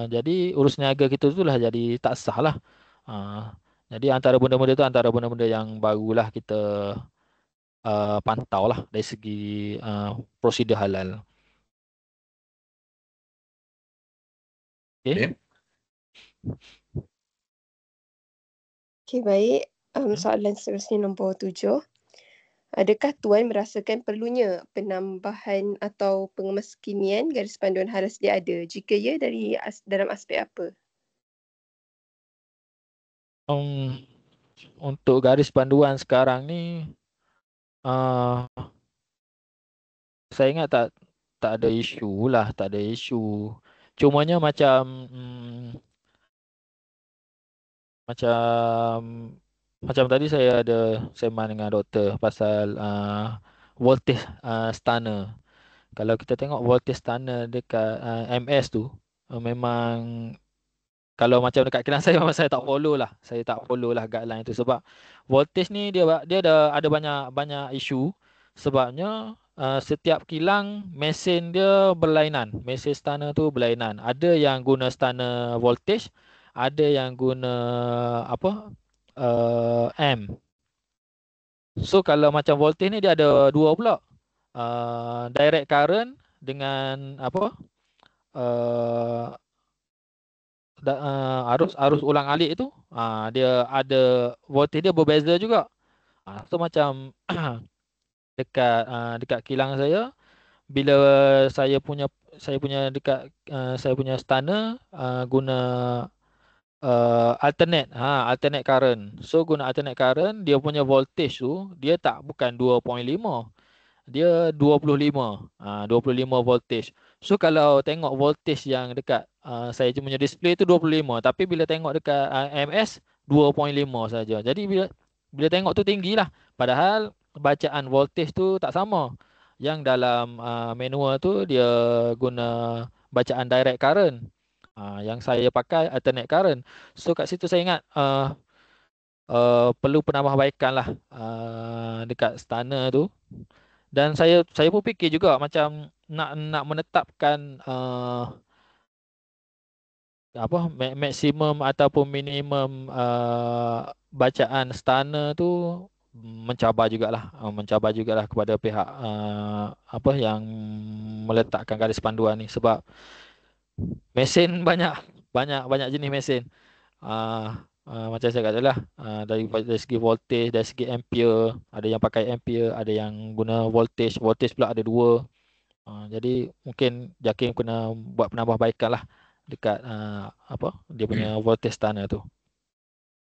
jadi urus niaga kita tu lah jadi tak sah lah. Jadi antara benda-benda tu antara benda-benda yang barulah kita pantau lah dari segi prosedur halal. Okay. Okay, baik. Soalan seterusnya nombor 7. Adakah Tuan merasakan perlunya penambahan atau pengemas-kimian garis panduan halal sedia ada? Jika ya, dalam aspek apa? Untuk garis panduan sekarang ni, saya ingat tak ada isu lah, tak ada isu. Cumanya macam tadi saya ada sembang dengan doktor pasal voltage stunner. Kalau kita tengok voltage stunner dekat MS tu, memang kalau macam dekat kilang saya memang saya tak follow lah. Saya tak follow lah guideline tu sebab voltage ni dia ada banyak isu. Sebabnya setiap kilang mesin dia berlainan. Mesin stunner tu berlainan. Ada yang guna stunner voltage, ada yang guna amp. So kalau macam voltage ni dia ada dua pula. Direct current dengan arus ulang alik tu, dia ada voltage dia berbeza juga. So macam dekat kilang saya bila saya punya dekat saya punya stunner guna alternate current. So guna alternate current, dia punya voltage tu dia bukan 2.5, dia 25. 25 voltage. So kalau tengok voltage yang dekat saya punya display tu 25, tapi bila tengok dekat MS 2.5 saja. Jadi bila tengok tu tinggilah. Padahal bacaan voltage tu tak sama. Yang dalam manual tu dia guna bacaan direct current. Yang saya pakai alternate current. So kat situ saya ingat perlu penambahbaikan lah dekat stunner tu. Dan saya pun fikir juga macam nak menetapkan maksimum ataupun minimum bacaan stunner tu mencabar jugalah kepada pihak yang meletakkan garis panduan ni, sebab mesin banyak jenis mesin. Macam saya kata lah, dari segi voltage, dari segi ampere, ada yang pakai ampere, ada yang guna voltage pula ada dua. Jadi mungkin Jakim kena buat penambahbaikan lah dekat dia punya voltage stunner tu.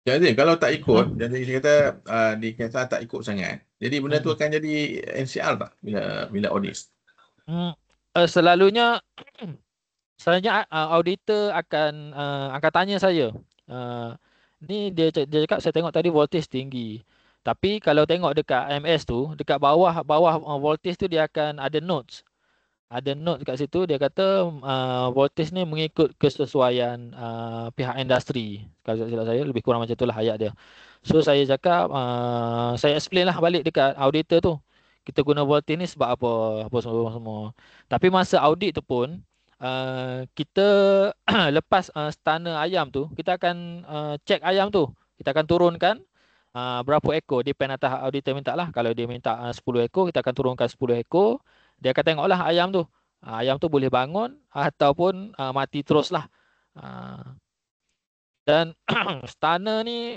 Jadi kalau tak ikut, jadi dia kata di KSR tak ikut sangat. Jadi benda tu akan jadi NCR tak bila audit? Selalunya auditor akan tanya saya. Ni dia cakap saya tengok tadi voltage tinggi. Tapi kalau tengok dekat MS tu, dekat bawah voltage tu dia akan ada notes. Ada note kat situ, dia kata voltage ni mengikut kesesuaian pihak industri. Kalau tak silap saya, lebih kurang macam itulah ayat dia. So saya cakap, saya explain lah balik dekat auditor tu. Kita guna voltage ni sebab apa semua. Tapi masa audit tu pun, kita lepas stunner ayam tu, kita akan check ayam tu. Kita akan turunkan berapa ekor, depend atas auditor minta lah. Kalau dia minta 10 ekor, kita akan turunkan 10 ekor. Dia akan tengoklah ayam tu. Ayam tu boleh bangun ataupun mati terus lah. Dan stunner ni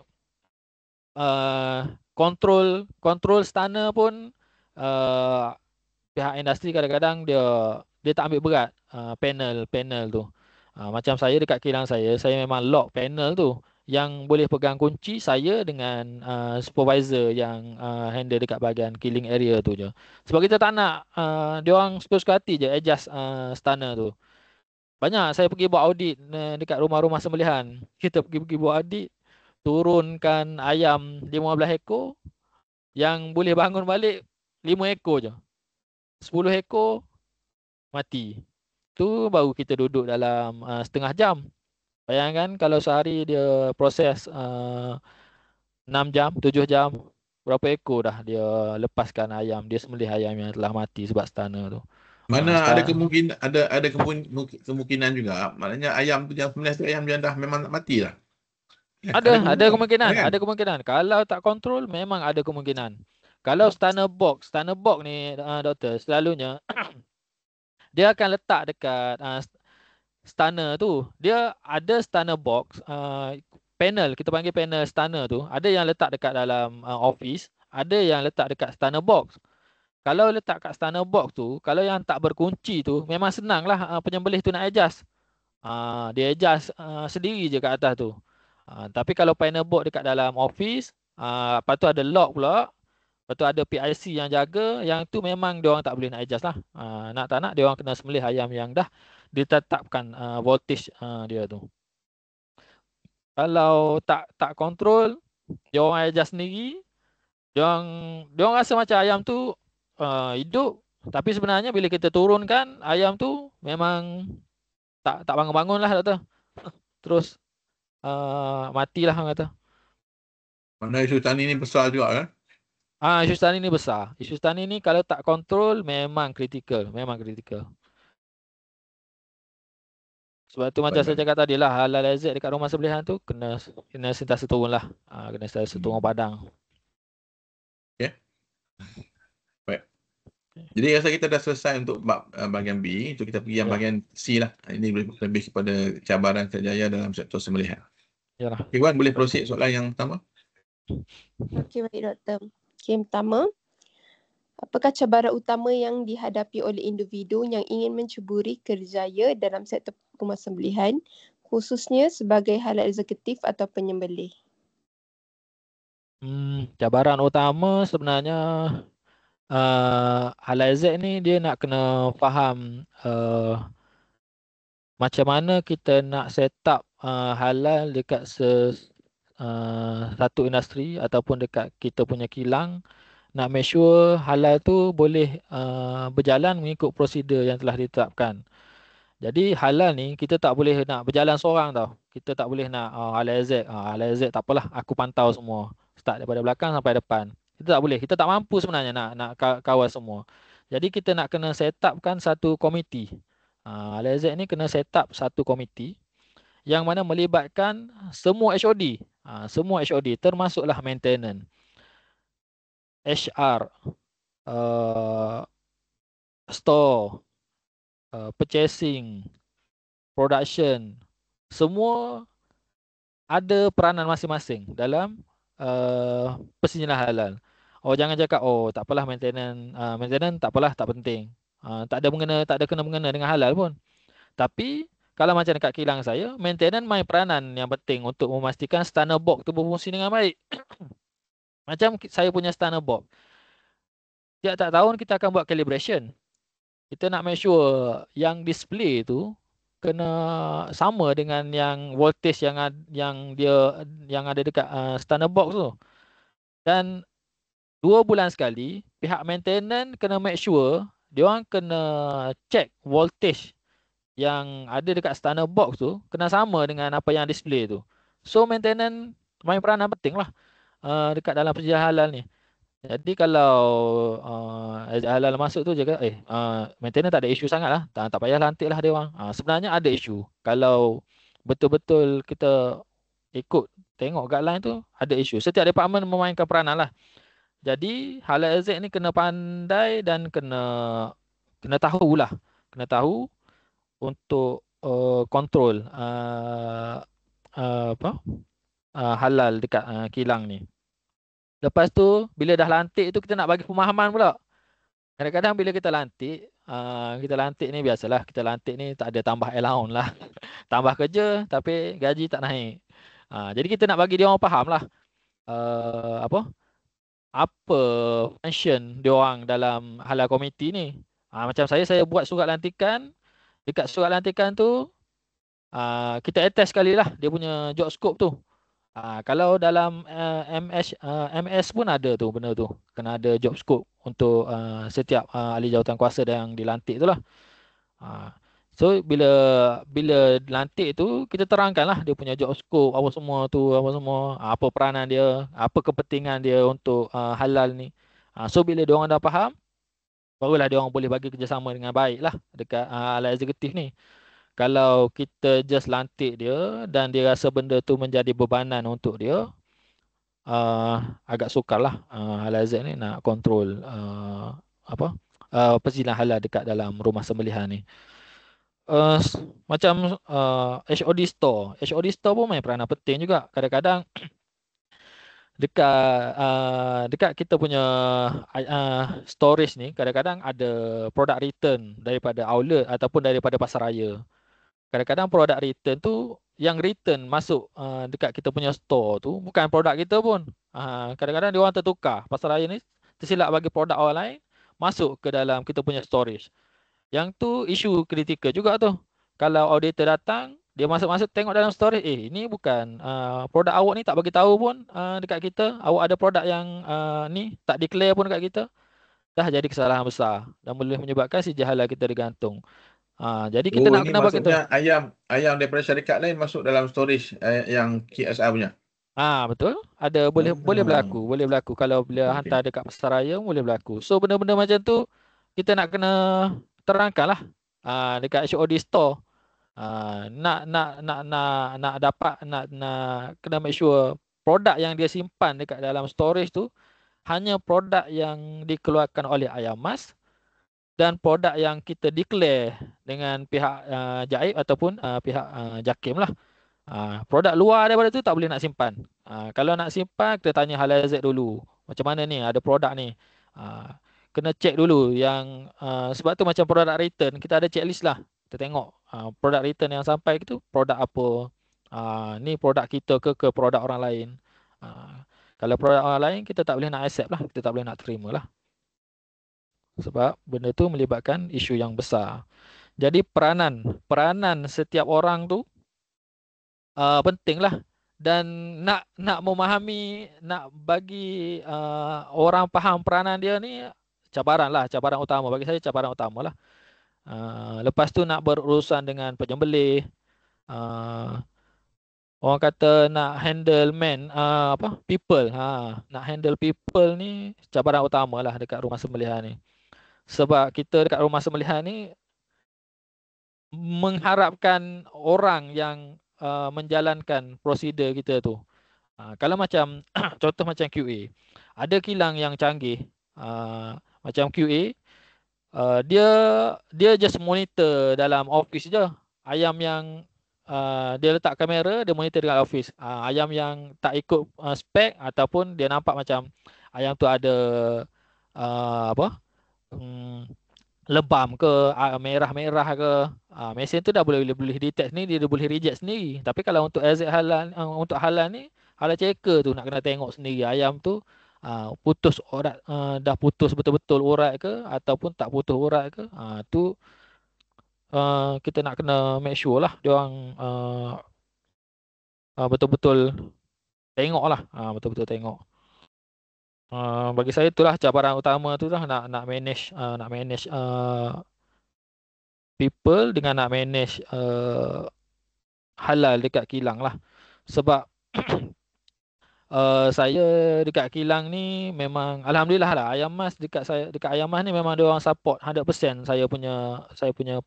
kontrol stunner pun pihak industri kadang-kadang dia tak ambil berat panel tu. Macam saya dekat kilang saya memang lock panel tu. Yang boleh pegang kunci saya dengan supervisor yang handle dekat bahagian killing area tu je. Sebab kita tak nak diorang suka-suka hati je adjust stunner tu. Banyak saya pergi buat audit dekat rumah-rumah sembelihan. Kita pergi buat audit, turunkan ayam 15 ekor, yang boleh bangun balik 5 ekor je. 10 ekor mati. Tu baru kita duduk dalam setengah jam. Bayangkan kalau sehari dia proses 6 jam, 7 jam, berapa ekor dah dia lepaskan ayam, dia sembelih ayam yang telah mati sebab stunner tu. Mana ada kemungkinan juga, maknanya ayam tu yang sembelih tu ayam yang dah memang nak mati lah. Ada kemungkinan. Kalau tak kontrol memang ada kemungkinan. Kalau stunner box ni doktor, selalunya dia akan letak dekat stunner tu. Dia ada stunner box, panel, kita panggil panel stunner tu. Ada yang letak dekat dalam office, ada yang letak dekat stunner box. Kalau letak kat stunner box tu, kalau yang tak berkunci tu, memang senanglah penyembelih tu nak adjust. Dia adjust sendiri je kat atas tu. Tapi kalau panel box dekat dalam office, lepas tu ada lock pula, lepas tu ada PIC yang jaga, yang tu memang diorang tak boleh nak adjust lah. Nak tak nak, diorang kena sembelih ayam yang dah ditetapkan voltage dia tu. Kalau tak kontrol, diorang adjust sendiri, diorang rasa macam ayam tu hidup, tapi sebenarnya bila kita turunkan ayam tu memang tak bangun-bangun lah doktor. Terus matilah orang kata. Mana isu tani ni besar juga kan? Isu tani ni besar. Isu tani ni kalau tak kontrol memang kritikal. Sebab tu macam saya cakap tadi lah, halal lazat dekat rumah sembelihan tu kena sentiasa turun lah. Kena sentiasa turun padang. Okay. Baik. Jadi rasa kita dah selesai untuk bahagian B. Itu kita pergi yang bahagian C lah. Ini lebih kepada cabaran kerjaya dalam sektor sembelihan. Yalah. Iwan boleh proceed soalan yang pertama? Okey, baik doktor. Okey, pertama, Apakah cabaran utama yang dihadapi oleh individu yang ingin menceburi kerjaya dalam sektor rumah sembelihan, khususnya sebagai halal eksekutif atau penyembelih? Cabaran utama sebenarnya halal exec ni dia nak kena faham macam mana kita nak set up halal dekat satu industri ataupun dekat kita punya kilang, nak make sure halal tu boleh berjalan mengikut prosedur yang telah ditetapkan. Jadi halal ni kita tak boleh nak berjalan seorang tau. Kita tak boleh nak halal exec tak apalah, aku pantau semua. Start daripada belakang sampai depan. Kita tak boleh. Kita tak mampu sebenarnya nak kawal semua. Jadi kita nak kena set upkan satu komiti. Halal exec ni kena set up satu komiti yang mana melibatkan semua HOD. Semua HOD termasuklah maintenance, HR, store, purchasing, production, semua ada peranan masing-masing dalam persijinah halal. Jangan cakap tak apalah maintenance tak apalah, tak penting. Tak ada kena mengena dengan halal pun. Tapi kalau macam dekat kilang saya, maintenance main peranan yang penting untuk memastikan stunner box tu berfungsi dengan baik. Macam saya punya stunner box. Tiap-tiap tahun kita akan buat calibration. Kita nak make sure yang display tu kena sama dengan yang voltage yang ada dekat stunner box tu. Dan 2 bulan sekali pihak maintenance kena make sure dia orang kena check voltage yang ada dekat stunner box tu kena sama dengan apa yang display tu. So maintenance main peranan penting lah dekat dalam perjalanan halal ni. Jadi kalau halal masuk tu jaga maintenance tak ada isu sangat lah. Tak payah lantik lah dia orang. Sebenarnya ada isu. Kalau betul-betul kita ikut tengok guideline tu, ada isu. Setiap department memainkan peranan lah. Jadi halal exec ni kena pandai dan kena tahu lah. Kena tahu untuk kontrol halal dekat kilang ni. Lepas tu bila dah lantik tu kita nak bagi pemahaman pula. Kadang-kadang bila kita lantik ni biasalah, kita lantik ni tak ada tambah allowance lah. Tambah kerja tapi gaji tak naik. Jadi kita nak bagi dia orang faham lah apa function dia orang dalam halal komiti ni. Macam saya buat surat lantikan. Dekat surat lantikan tu kita attach sekali lah dia punya job scope tu. Kalau dalam MS pun ada tu benda tu. Kena ada job scope untuk setiap ahli jawatan kuasa yang dilantik tu lah. So bila lantik tu kita terangkanlah dia punya job scope apa semua tu, apa peranan dia, apa kepentingan dia untuk halal ni. So bila dia orang dah faham, barulah dia orang boleh bagi kerjasama dengan baik lah dekat halal eksekutif ni. Kalau kita just lantik dia dan dia rasa benda tu menjadi bebanan untuk dia, agak sukar lah halal exec ni nak kontrol persijinah halal dekat dalam rumah sembelihan ni. Macam HOD store. HOD store pun main peranan penting juga. Kadang-kadang dekat kita punya storage ni kadang-kadang ada product return daripada outlet ataupun daripada pasaraya. Kadang-kadang produk return tu yang return masuk dekat kita punya store tu bukan produk kita pun. Kadang-kadang dia orang tertukar. Pasaraya ni tersilap bagi produk orang lain masuk ke dalam kita punya storage. Yang tu isu kritikal juga tu. Kalau auditor datang, dia masuk-masuk tengok dalam storage, ini bukan produk awak ni tak bagi tahu pun dekat kita. Awak ada produk yang ni tak declare pun dekat kita. Dah jadi kesalahan besar dan boleh menyebabkan sijil halal kita digantung. Jadi kita nak kena bagi tahu. Ayam daripada syarikat lain masuk dalam storage yang KSR punya. Betul. Ada boleh berlaku kalau bila hantar dekat pasaraya boleh berlaku. So benda-benda macam tu kita nak kena terangkanlah dekat HOD store. Nak dapat kena make sure produk yang dia simpan dekat dalam storage tu hanya produk yang dikeluarkan oleh Ayam Mas dan produk yang kita declare dengan pihak Jaib ataupun pihak JAKIM lah. Produk luar daripada tu tak boleh nak simpan. Kalau nak simpan kita tanya halal exec dulu. Macam mana ni ada produk ni. kena check dulu yang sebab tu macam product return kita ada checklist lah. Kita tengok product return yang sampai itu produk apa. Ni produk kita ke produk orang lain. Kalau produk orang lain kita tak boleh nak accept lah, kita tak boleh nak terima lah. Sebab benda tu melibatkan isu yang besar. Jadi peranan setiap orang tu penting lah. Dan nak memahami, nak bagi orang faham peranan dia ni cabaran lah, cabaran utama. Bagi saya cabaran utama lah. Lepas tu nak berurusan dengan penyembelih. Orang kata nak handle people. Nak handle people ni cabaran utama lah dekat rumah sembelihan ni. Sebab kita dekat rumah sembelihan ni mengharapkan orang yang menjalankan prosedur kita tu. Kalau macam contoh macam QA, ada kilang yang canggih macam QA, dia just monitor dalam office je. Ayam yang dia letak kamera, dia monitor dekat office. Ayam yang tak ikut spek ataupun dia nampak macam ayam tu ada lebam ke, merah-merah ke, mesin tu dah boleh detect sendiri, dia boleh reject sendiri. Tapi kalau untuk halal, untuk halal ni, halal checker tu nak kena tengok sendiri ayam tu putus urat, dah putus betul-betul urat ke ataupun tak putus urat ke. Tu kita nak kena make sure lah dia orang betul-betul tengok lah, betul-betul tengok. Bagi saya itulah cabaran utama tu lah, nak manage people dengan nak manage halal dekat kilang lah. Sebab saya dekat kilang ni memang alhamdulillah lah, ayam mas dekat ayam mas ni memang dia orang support 100% saya punya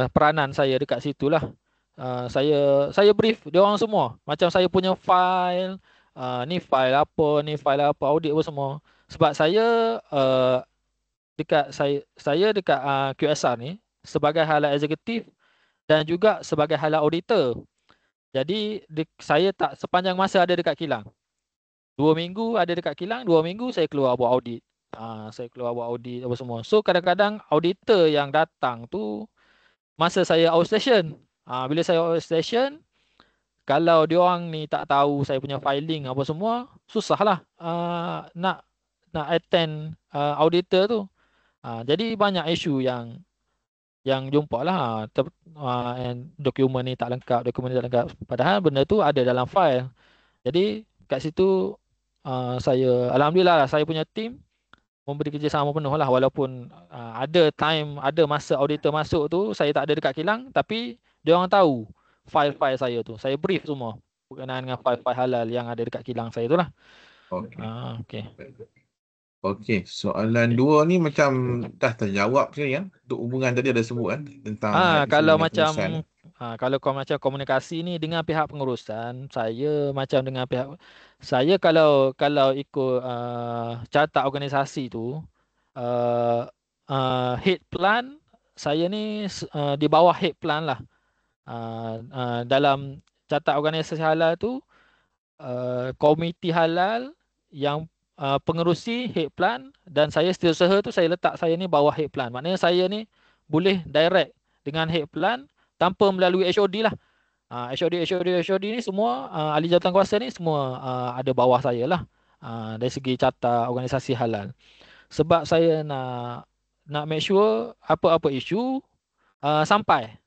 peranan saya dekat situ lah. Saya brief dia orang semua. Macam saya punya file, ni file apa, audit apa semua. Sebab saya dekat QSR ni sebagai halal eksekutif dan juga sebagai halal auditor. Jadi saya tak sepanjang masa ada dekat kilang. 2 minggu ada dekat kilang, 2 minggu saya keluar buat audit. Saya keluar buat audit apa semua. So kadang-kadang auditor yang datang tu masa saya outstation. Bila saya outstation, kalau dia orang ni tak tahu saya punya filing apa semua, susahlah nak attend auditor tu. Jadi banyak isu yang jumpa lah. Dokumen ni tak lengkap, padahal benda tu ada dalam file. Jadi kat situ saya alhamdulillah lah, saya punya team memberi kerjasama penuh lah, walaupun ada masa auditor masuk tu saya tak ada dekat kilang, tapi dia orang tahu file-file saya tu. Saya brief semua berkenaan dengan file-file halal yang ada dekat kilang saya tu lah. Okey, soalan 2 ni macam dah terjawab sekali kan. Untuk hubungan tadi ada sebut kan tentang kalau macam kalau macam komunikasi ni dengan pihak pengurusan, saya macam dengan pihak saya kalau ikut carta organisasi tu, head plan saya ni di bawah head plan lah. Dalam carta organisasi halal tu, komiti halal yang pengerusi head plan dan saya setiausaha tu saya letak saya ni bawah head plan. Maknanya saya ni boleh direct dengan head plan tanpa melalui HOD lah. HOD ni semua ahli jawatan kuasa ni semua ada bawah saya lah, dari segi carta organisasi halal. Sebab saya nak make sure apa-apa isu sampai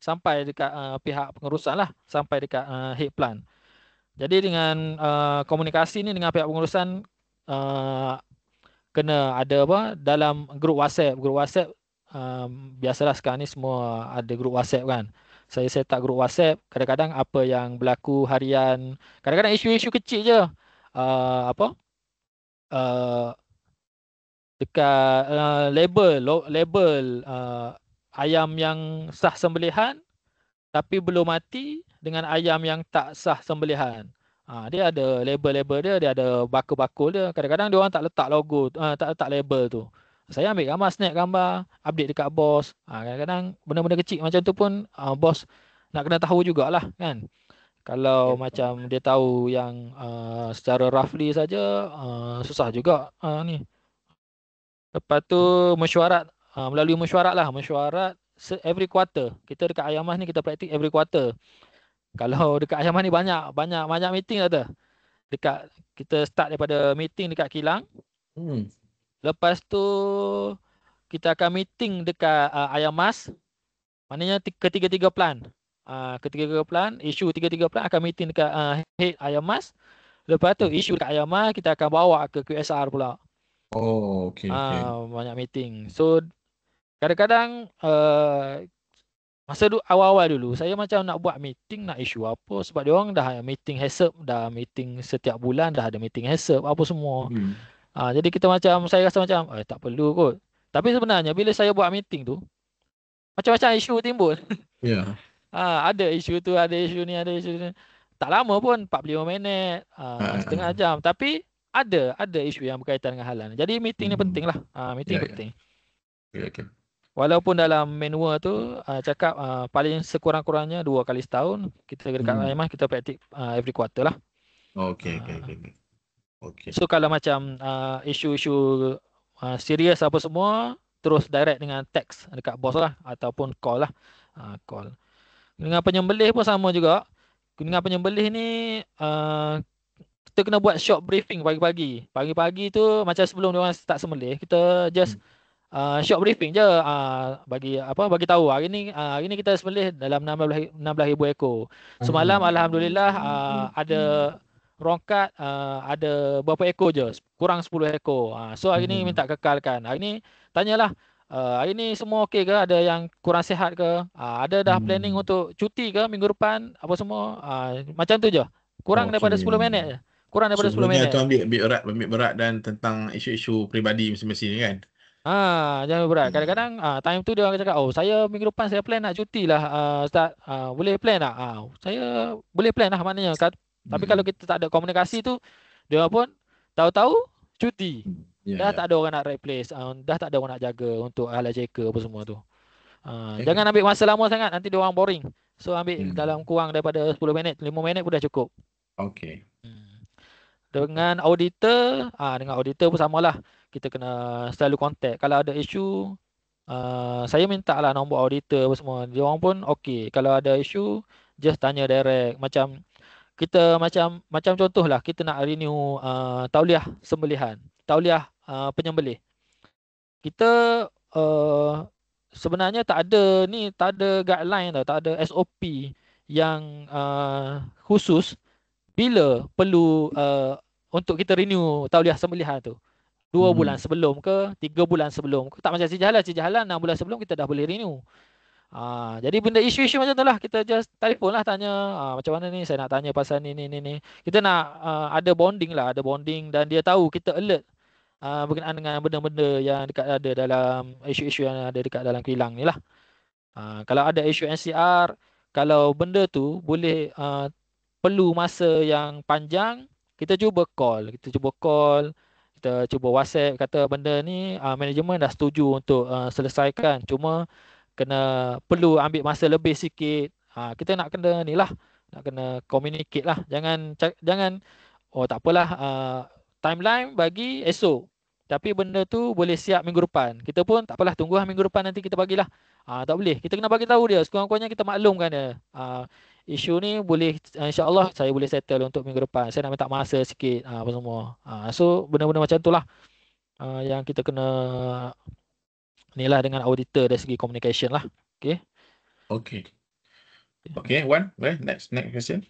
dekat pihak pengurusan lah, sampai dekat head plan. Jadi dengan komunikasi ni dengan pihak pengurusan, kena ada dalam grup WhatsApp. Biasalah sekarang ni semua ada grup WhatsApp kan. Saya set up grup WhatsApp. Kadang-kadang apa yang berlaku harian, kadang-kadang isu-isu kecil je, dekat label ayam yang sah sembelihan tapi belum mati dengan ayam yang tak sah sembelihan. Dia ada label-label dia ada bakul-bakul dia. Kadang-kadang dia orang tak letak logo, tak letak label tu. Saya ambil gambar, snap gambar, update dekat bos. Kadang-kadang benda-benda kecil macam tu pun bos nak kena tahu jugalah kan. Kalau macam dia tahu yang secara roughly saja, susah juga ni. Lepas tu mesyuarat, melalui mesyuarat lah, mesyuarat every quarter. Kita dekat Ayamas ni kita praktik every quarter. Kalau dekat Ayamas ni banyak meeting lah tu. Dekat kita start daripada meeting dekat Kilang. Lepas tu kita akan meeting dekat Ayamas. Maknanya ketiga-tiga plan. Ketiga-tiga plan, isu tiga-tiga plan akan meeting dekat head Ayamas. Lepas tu isu dekat Ayamas kita akan bawa ke QSR pula. Oh, okey. Banyak meeting. So kadang-kadang masa awal-awal dulu saya macam nak buat meeting nak isu apa sebab dia orang dah meeting HACCP, dah meeting setiap bulan, dah ada meeting HACCP apa semua. Jadi kita macam saya rasa macam tak perlu kot. Tapi sebenarnya bila saya buat meeting tu macam-macam isu timbul. Ya. Ada isu tu, ada isu ni, ada isu ni. Tak lama pun 45 minit, setengah jam, tapi ada isu yang berkaitan dengan halan. Jadi meeting ni penting lah. Meeting penting. Okay. Walaupun dalam manual tu cakap paling sekurang-kurangnya 2 kali setahun, kita dekat Ayamas kita praktik every quarter lah. Okay. So kalau macam isu-isu serius apa semua, terus direct dengan text dekat bos lah ataupun call lah. Call. Dengan penyembelih pun sama juga. Dengan penyembelih ni kita kena buat short briefing pagi-pagi. Pagi-pagi tu macam sebelum dia orang start sembelih, kita just short briefing je, bagi tahu hari ni kita sembelih dalam 16,000 ekor. Semalam alhamdulillah ada rongkat ada berapa ekor je, kurang 10 ekor. So hari ni minta kekalkan. Hari ni tanyalah hari ni semua okey ke, ada yang kurang sihat ke, ada dah planning untuk cuti ke minggu depan apa semua. Macam tu je. Kurang daripada 10 minit je. Kurang daripada 10 minit. Tu ambil berat dan tentang isu-isu peribadi masing-masing kan. Jangan berat. Kadang-kadang time tu dia orang cakap, saya minggu depan saya plan nak cuti lah, Ustaz. Boleh plan tak? Saya boleh plan lah maknanya. Tapi kalau kita tak ada komunikasi tu, dia pun tahu-tahu cuti. Dah tak ada orang nak replace, dah tak ada orang nak jaga untuk alat checker apa semua tu. Jangan ambil masa lama sangat, nanti dia orang boring. So ambil dalam kurang daripada 10 minit, 5 minit pun dah cukup. Okey. Dengan auditor pun samalah. Kita kena selalu contact. Kalau ada isu, saya minta lah nombor auditor apa semua. Dia orang pun okey. Kalau ada isu, just tanya direct. Macam kita macam contohlah kita nak renew tauliah sembelihan, tauliah penyembelih. Kita sebenarnya tak ada guideline tau, tak ada SOP yang khusus bila perlu untuk kita renew tauliah sembelihan tu. 2 bulan sebelum ke, 3 bulan sebelum ke. Tak macam Sijalan 6 bulan sebelum kita dah boleh renew. Jadi benda isu-isu macam tu lah, kita just telefon lah tanya, macam mana ni, saya nak tanya pasal ni. Kita nak ada bonding dan dia tahu kita alert berkenaan dengan benda-benda yang ada dalam isu-isu yang ada dekat dalam kilang ni lah. Kalau ada isu NCR, kalau benda tu boleh perlu masa yang panjang, kita cuba call, kita cuba WhatsApp, kata benda ni manajemen dah setuju untuk selesaikan, cuma perlu ambil masa lebih sikit. Kita nak kena ni lah, nak kena communicate lah. Jangan tak apalah, timeline bagi esok, tapi benda tu boleh siap minggu depan. Kita pun tak apalah, tunggu minggu depan nanti kita bagilah. Tak boleh. Kita kena bagi tahu dia, sekurang-kurangnya kita maklumkan dia. Isu ni boleh, insya-Allah saya boleh settle untuk minggu depan. Saya nak minta masa sikit apa semua. So benda-benda macam tu lah yang kita kena ni lah dengan auditor dari segi communication lah. Okay, Wan, next question.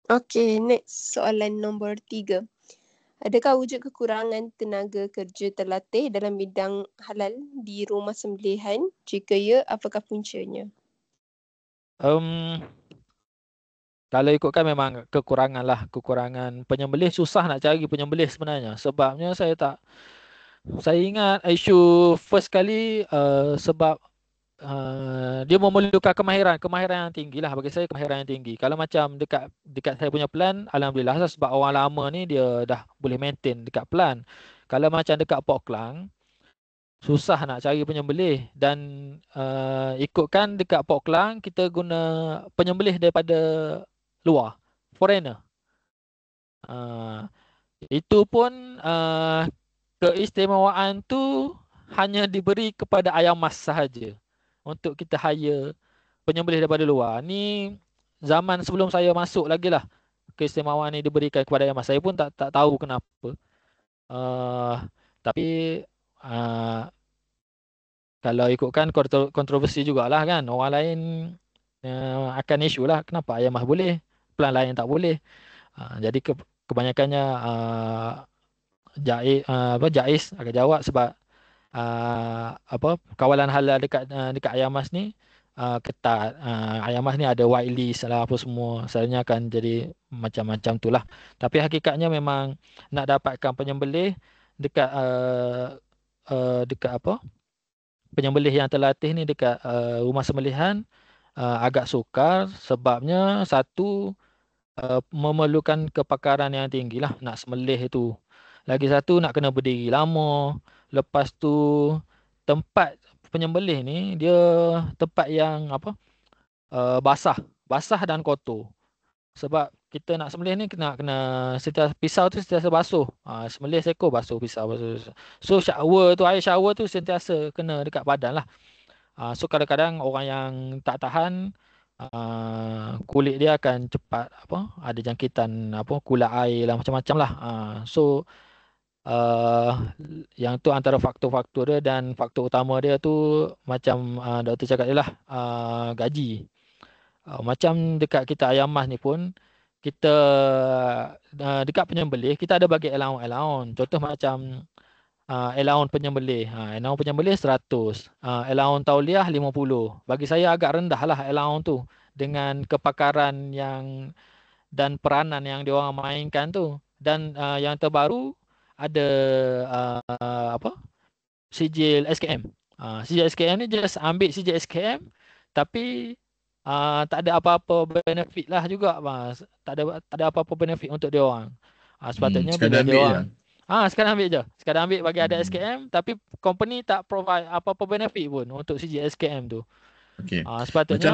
Okay, next soalan nombor 3. Adakah wujud kekurangan tenaga kerja terlatih dalam bidang halal di rumah sembelihan? Jika ya, apakah puncanya? Kalau ikutkan memang kekurangan penyembelih. Susah nak cari penyembelih sebenarnya. Sebabnya saya ingat isu first kali sebab dia memerlukan kemahiran yang tinggi lah. Bagi saya kemahiran yang tinggi. Kalau macam dekat saya punya plan, alhamdulillah sebab orang lama ni dia dah boleh maintain dekat plan. Kalau macam dekat Port Klang, susah nak cari penyembelih dan ikutkan dekat Port Klang kita guna penyembelih daripada luar, foreigner. Itu pun keistimewaan tu hanya diberi kepada ayam mas sahaja untuk kita hire penyembelih daripada luar. Ni zaman sebelum saya masuk lagi lah keistimewaan ni diberikan kepada ayam mas. Saya pun tak tahu kenapa. Tapi kalau ikutkan kontroversi jugalah kan. Orang lain akan isu lah. Kenapa ayam mas boleh, pelan lain tak boleh. Jadi kebanyakannya Jais akan jawab sebab kawalan halal dekat ayam mas ni ketat. Ayam mas ni ada white list lah apa semua. Selalunya akan jadi macam-macam tu lah. Tapi hakikatnya memang nak dapatkan penyembelih dekat penyembelih yang terlatih ni dekat rumah sembelihan agak sukar sebabnya satu memerlukan kepakaran yang tinggi lah nak sembelih itu. Lagi satu nak kena berdiri lama. Lepas tu tempat penyembelih ni dia tempat yang basah dan kotor. Sebab kita nak sembelih ni kena sentiasa pisau tu sentiasa basuh. Sembelih seekor basuh pisau. So air shower tu sentiasa kena dekat badan lah. So kadang-kadang orang yang tak tahan kulit dia akan cepat ada jangkitan kulat air lah macam-macam lah. So yang tu antara faktor-faktor dia dan faktor utama dia tu macam doktor cakap je lah gaji. Macam dekat kita ayam mas ni pun kita dekat penyembelih kita ada bagi allowance. Contoh macam allowance penyembelih. Allowance penyembelih 100. Allowance tauliah 50. Bagi saya agak rendah lah allowance tu dengan kepakaran yang dan peranan yang diorang mainkan tu. Dan yang terbaru ada sijil SKM. Sijil SKM ni just ambil sijil SKM tapi tak ada apa-apa benefit lah juga. Tak ada apa-apa benefit untuk diorang. Sepatutnya bila diorang sekarang ambil je. Sekarang ambil bagi ada SKM tapi company tak provide apa-apa benefit pun untuk sijil SKM tu. Okey. Sepatutnya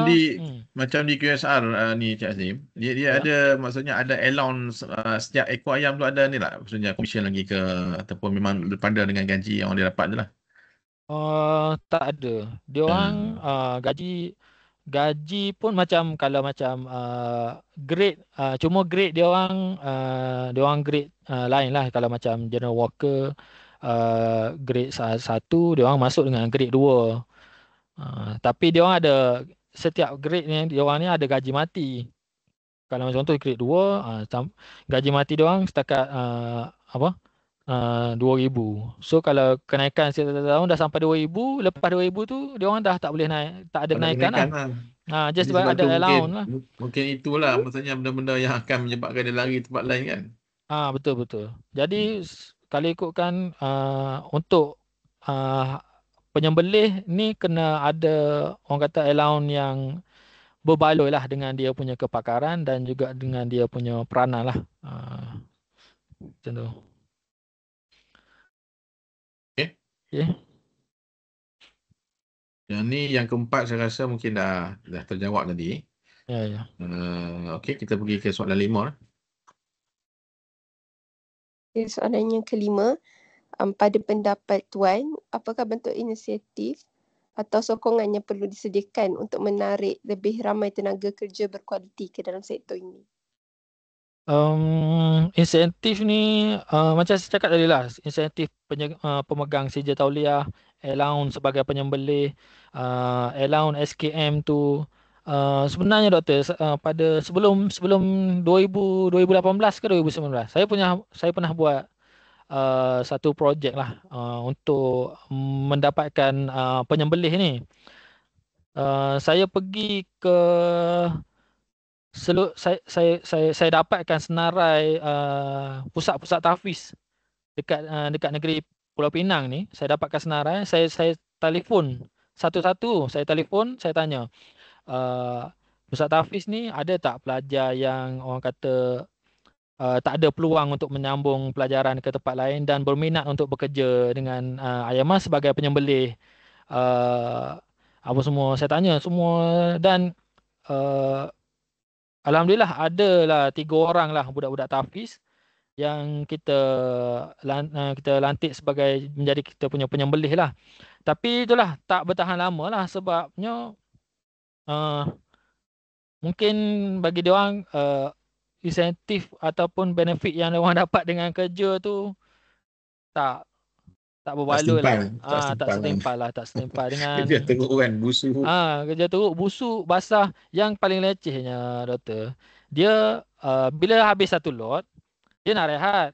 macam di QSR ni Cik Azim, dia ada maksudnya ada allowance setiap ekor ayam tu ada ni lah. Maksudnya komisen lagi ke ataupun memang berpada dengan gaji yang dia dapat je lah. Tak ada. Dia orang gaji pun macam kalau macam grade cuma grade dia orang grade lain lah. Kalau macam general worker grade 1 dia orang masuk dengan grade 2. Tapi dia orang ada setiap grade ni dia orang ni ada gaji mati. Kalau contoh grade 2 gaji mati dia orang setakat 2,000. So kalau kenaikan setiap tahun dah sampai 2,000, lepas 2,000 tu dia orang dah tak boleh naik, tak ada kenaikan lah. Just sebab ada allowance lah. Mungkin itulah maksudnya benda-benda yang akan menyebabkan dia lari tempat lain kan. Betul. Jadi kalau ikutkan untuk penyembelih ni kena ada orang kata allowance yang berbaloi lah dengan dia punya kepakaran dan juga dengan dia punya peranan lah. Macam tu. Okay. Yang ni yang keempat saya rasa mungkin dah terjawab tadi. Ya. Okey, kita pergi ke soalan 5. Soalan yang kelima, pada pendapat Tuan, apakah bentuk inisiatif atau sokongan yang perlu disediakan untuk menarik lebih ramai tenaga kerja berkualiti ke dalam sektor ini? Insentif ni macam saya cakap tadi lah, insentif pemegang sijil tauliah, allowance sebagai penyembelih, allowance SKM tu sebenarnya doktor pada sebelum 2018 ke 2019 saya pernah buat satu projek lah untuk mendapatkan penyembelih ni. Saya pergi ke saya dapatkan senarai pusat-pusat tahfiz dekat negeri Pulau Pinang ni. Saya dapatkan senarai, saya telefon satu-satu, saya tanya pusat tahfiz ni ada tak pelajar yang orang kata tak ada peluang untuk menyambung pelajaran ke tempat lain dan berminat untuk bekerja dengan Ayam Mas sebagai penyembelih. Apa semua saya tanya semua, dan uh, alhamdulillah adalah 3 orang lah budak-budak tahfiz yang kita lantik sebagai menjadi kita punya penyembelih lah. Tapi itulah tak bertahan lama lah sebabnya uh, mungkin bagi dia orang insentif ataupun benefit yang dia orang dapat dengan kerja tu tak tak berbaloi lah. Tak setimpal dengan Kerja teruk kan, busuk. kerja teruk, busuk, basah. Yang paling lecehnya, doktor, dia bila habis satu lot, dia nak rehat.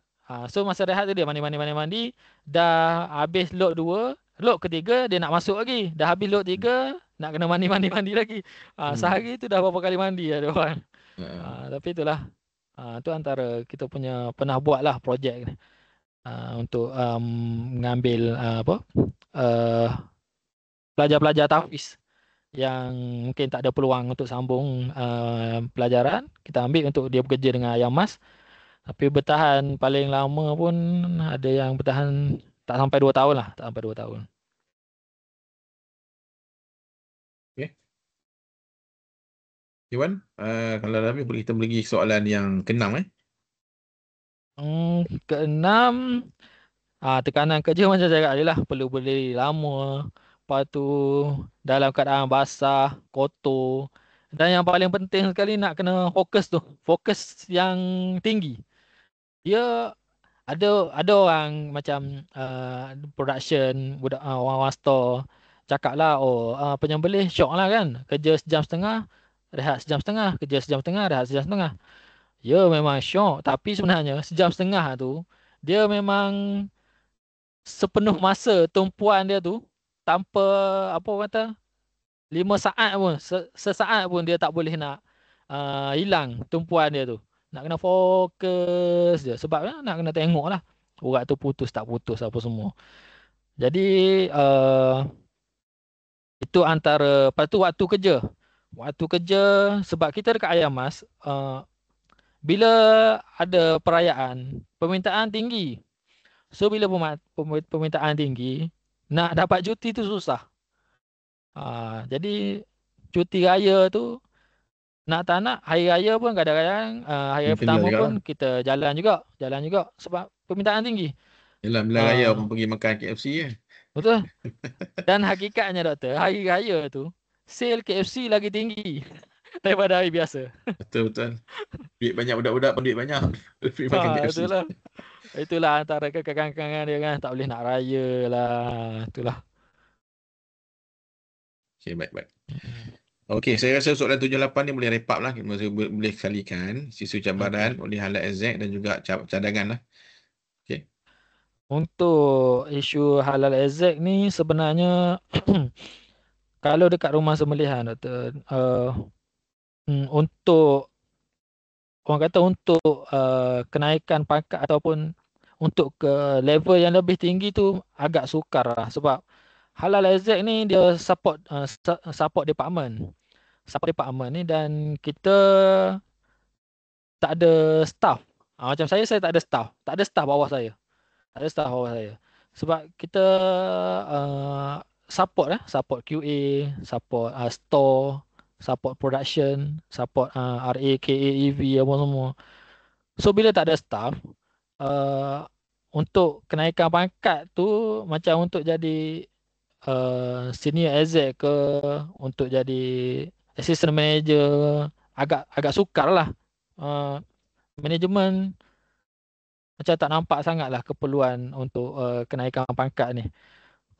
So masa rehat tu dia mandi. Dah habis lot 2, lot ketiga dia nak masuk lagi. Dah habis lot 3, nak kena mandi lagi. Sehari tu dah berapa kali mandi ada orang. Tapi itulah. Tu antara kita punya pernah buat lah projek ni. Untuk mengambil pelajar-pelajar tahfiz yang mungkin tak ada peluang untuk sambung pelajaran. Kita ambil untuk dia bekerja dengan Ayam Mas. Tapi bertahan paling lama pun ada yang bertahan tak sampai 2 tahun lah. Tak sampai 2 tahun. Okay. Iwan, kalau lebih boleh kita pergi soalan yang ke-6 Ke-6, tekanan kerja macam saya cakap lah, perlu berdiri lama. Lepas tu dalam keadaan basah, kotor. Dan yang paling penting sekali nak kena fokus yang tinggi. Dia ada orang macam production, budak orang store cakap lah, penyembelih syok lah kan, kerja sejam setengah, rehat sejam setengah, kerja sejam setengah, rehat sejam setengah. Ya memang syok, tapi sebenarnya sejam setengah tu dia memang sepenuh masa tumpuan dia tu, tanpa apa orang kata 5 saat pun, sesaat pun dia tak boleh nak hilang tumpuan dia tu. Nak kena fokus je. Sebab nak kena tengok lah urat tu putus tak putus apa semua. Jadi itu antara. Lepas tu waktu kerja. Waktu kerja sebab kita dekat Ayam Mas, bila ada perayaan, permintaan tinggi. So bila permintaan tinggi, nak dapat cuti tu susah. Jadi cuti raya tu nak tak nak, hari raya pun kadang-kadang hari raya pertama pun kita jalan juga sebab permintaan tinggi. Yalah, bila raya pun pergi makan KFC je. Betul. Dan hakikatnya doktor, hari raya tu sale KFC lagi tinggi daripada hari biasa. Betul. Duit banyak, budak-budak pun duit banyak. Pergi makan KFC. Itulah antara kekangan dia kan, tak boleh nak raya lah. Itulah. Okay, baik. Okey, saya rasa soalan 7-8 ni boleh wrap up lah. Boleh kalikan isu cabaran, boleh halat exact dan juga cadangan lah. Okey. Untuk isu halal exact ni sebenarnya kalau dekat rumah sembelihan, doktor, untuk orang kata untuk kenaikan pangkat ataupun untuk ke level yang lebih tinggi tu agak sukar lah. Sebab halal exact ni dia support department ni, dan kita tak ada staff. Macam saya tak ada staff. Tak ada staff bawah saya. Sebab kita support QA, support store, support production, support RA, KA, EV apa semua. So bila tak ada staff, untuk kenaikan pangkat tu macam untuk jadi senior exec ke, untuk jadi assistant manager, agak sukar lah. Management macam tak nampak sangat lah keperluan untuk kenaikan pangkat ni.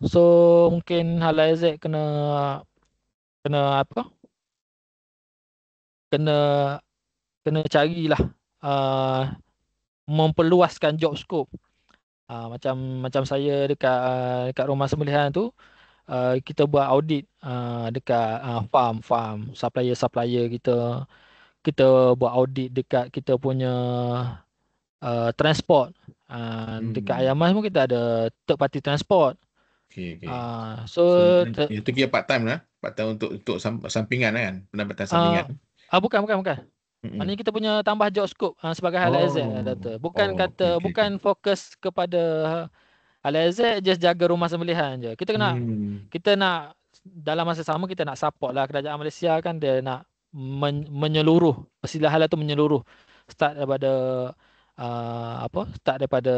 So mungkin halal exec kena carilah memperluaskan job scope. Macam saya dekat rumah sembelihan tu, kita buat audit dekat farm supplier kita buat audit dekat kita punya transport. Dekat Ayam Mas pun kita ada third party transport. Okay. So itu kira part time lah. Part time untuk sampingan kan, pendapatan sampingan. Bukan. Maknanya kita punya tambah job scope sebagai halal asset data. Bukan kata bukan fokus kepada halal asset just jaga rumah sembelihan je. Kita nak dalam masa sama kita nak support lah kerajaan Malaysia kan, dia nak menyeluruh, persilah halal tu menyeluruh. Start daripada start daripada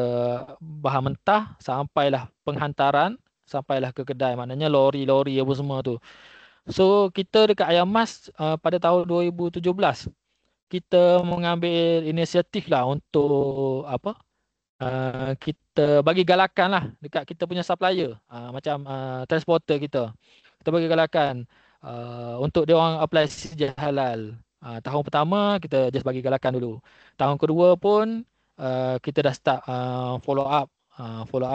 bahan mentah sampailah penghantaran, sampailah ke kedai, maknanya lori-lori apa semua tu. So kita dekat Ayam Mas pada tahun 2017 kita mengambil inisiatif lah untuk kita bagi galakan lah dekat kita punya supplier, macam transporter kita. Kita bagi galakan untuk dia orang apply sijil halal. Tahun pertama kita just bagi galakan dulu. Tahun kedua pun kita dah start follow up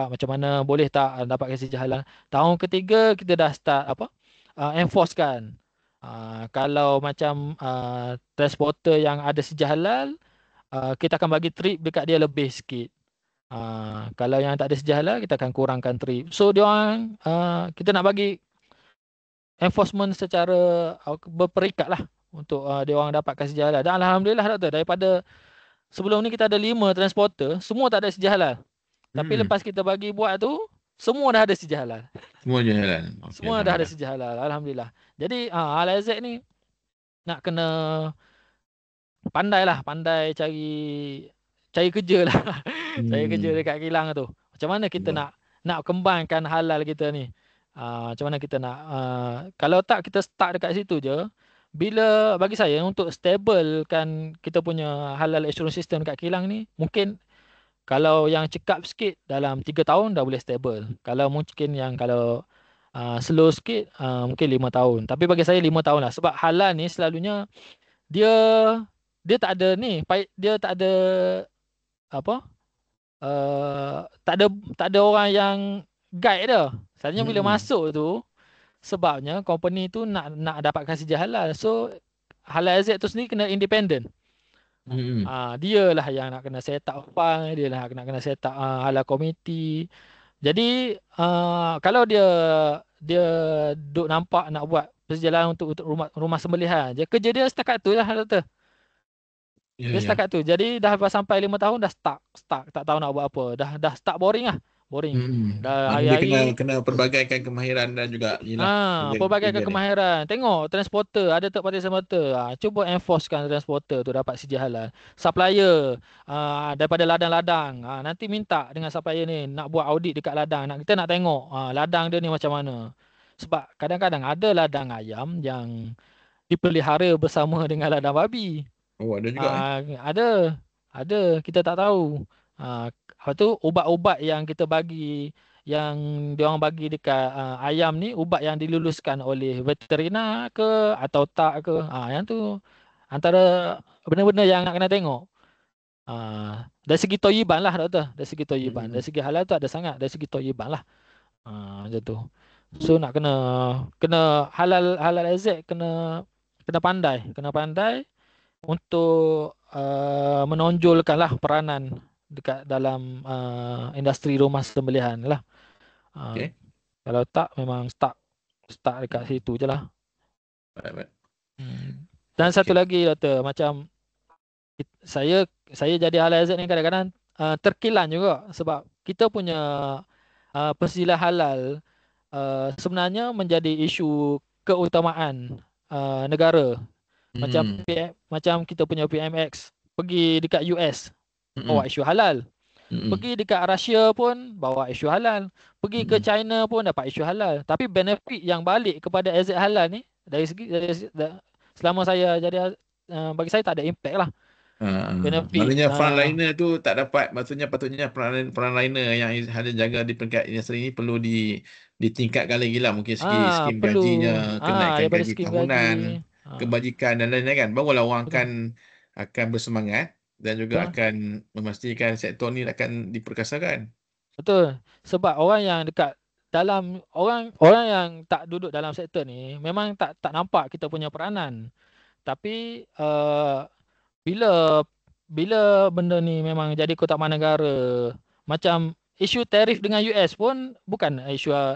macam mana boleh tak dapatkan sijil halal. Tahun ketiga kita dah start enforce kan. Kalau macam transporter yang ada sijil halal, kita akan bagi trip dekat dia lebih sikit. Kalau yang tak ada sijil halal, kita akan kurangkan trip. So dia orang kita nak bagi enforcement secara berperingkat lah untuk dia orang dapatkan sijil halal. Dan alhamdulillah doktor, daripada sebelum ni kita ada 5 transporter, semua tak ada sijil halal. Tapi lepas kita bagi buat tu, semua dah ada sijil halal. Semua je halal. Okay, semua dah ada sijil halal, alhamdulillah. Jadi halal asset ni nak kena pandai cari kerja lah. Cari kerja dekat kilang tu. Macam mana kita nak kembangkan halal kita ni? Macam mana kita nak kalau tak kita start dekat situ je. Bila bagi saya untuk stablekan kita punya halal assurance system dekat kilang ni, mungkin kalau yang cekap sikit dalam 3 tahun dah boleh stable. Kalau mungkin yang slow sikit mungkin 5 tahun. Tapi bagi saya 5 tahun lah. Sebab halal ni selalunya dia tak ada ni, dia tak ada tak ada orang yang guide dia. Selalunya bila masuk tu, sebabnya company tu nak dapatkan sijil halal. So halal asset tu sendiri kena independent. Dia lah yang nak kena set up fund, dia lah nak kena set up halal committee. Jadi kalau dia duk nampak nak buat perjalanan untuk rumah sembelihan je, kerja dia setakat tu lah doktor. Dia setakat tu. Jadi dah sampai 5 tahun dah stuck, tak tahu nak buat apa. Dah start boring lah. Dah hari-hari kena perbagaikan kemahiran dan juga perbagaikan kemahiran. Tengok transporter ada third party transporter. Cuba enforcekan transporter tu dapat sijil halal. Supplier daripada ladang-ladang. Nanti minta dengan supplier ni nak buat audit dekat ladang. Kita nak tengok ladang dia ni macam mana. Sebab kadang-kadang ada ladang ayam yang dipelihara bersama dengan ladang babi. Ada juga ada. Kita tak tahu. Lepas tu ubat-ubat yang kita bagi, yang diorang bagi dekat ayam ni, ubat yang diluluskan oleh veterina ke atau tak ke. Yang tu antara benda-benda yang nak kena tengok. Dari segi toyiban lah doktor. Dari segi toyiban. Dari segi halal tu ada sangat. Dari segi toyiban lah. Macam tu. So nak kena halal asset kena pandai. Kena pandai untuk menonjolkan lah peranan dekat dalam industri rumah sembelihan lah. Kalau tak memang stuck dekat situ je lah. Dan satu lagi doktor, macam saya jadi halal asset ni kadang-kadang terkilan juga sebab kita punya persilah halal sebenarnya menjadi isu keutamaan negara. Macam kita punya PMX pergi dekat US bawa isu halal. Pergi dekat Russia pun bawa isu halal. Pergi ke China pun dapat isu halal. Tapi benefit yang balik kepada asset halal ni dari selama saya jadi bagi saya tak ada impact lah. Maknanya frontliner tu tak dapat. Maksudnya patutnya frontliner yang ada jaga di peringkat industri ni perlu ditingkatkan lagi lah. Mungkin skim gajinya, kenaikan gaji tahunan, kebajikan dan lain-lain kan. Barulah orang akan bersemangat dan juga akan memastikan sektor ni akan diperkasakan. Betul. Sebab orang yang dekat dalam orang yang tak duduk dalam sektor ni memang tak nampak kita punya peranan. Tapi bila benda ni memang jadi keutamaan negara, macam isu tarif dengan US pun bukan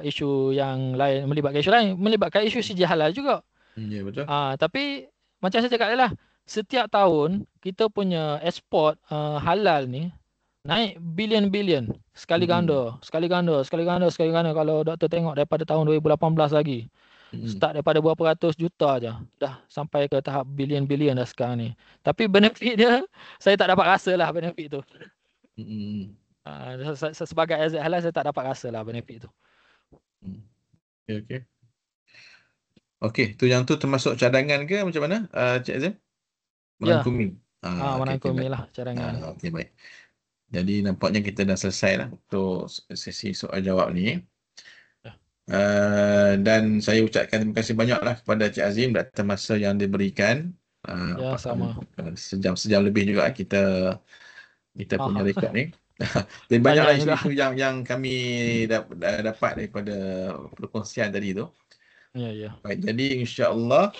isu yang lain, melibatkan isu lain, melibatkan isu sijil halal juga. Ya, betul. Tapi macam saya cakap lah, setiap tahun kita punya ekspor halal ni naik bilion-bilion. Sekali ganda, sekali ganda, sekali ganda, sekali ganda. Kalau doktor tengok daripada tahun 2018 lagi. Start daripada berapa ratus juta je. Dah sampai ke tahap bilion-bilion dah sekarang ni. Tapi benefit dia, saya tak dapat rasa lah benefit tu. Sebagai AZ halal, saya tak dapat rasa lah benefit tu. Okay. Okey, tu yang tu termasuk cadangan ke macam mana, Cik Azim? Merangkumi. Merangkumi lah cadangan. Okey, baik. Jadi nampaknya kita dah selesai lah untuk sesi soal jawab ni. Dan saya ucapkan terima kasih banyaklah kepada Cik Azim atas masa yang diberikan. Sama. Sejam lebih juga kita punya rekod ni. Dan banyaklah isu-isu yang kami dapat daripada perkongsian tadi tu. Ya. Baik, jadi insya-Allah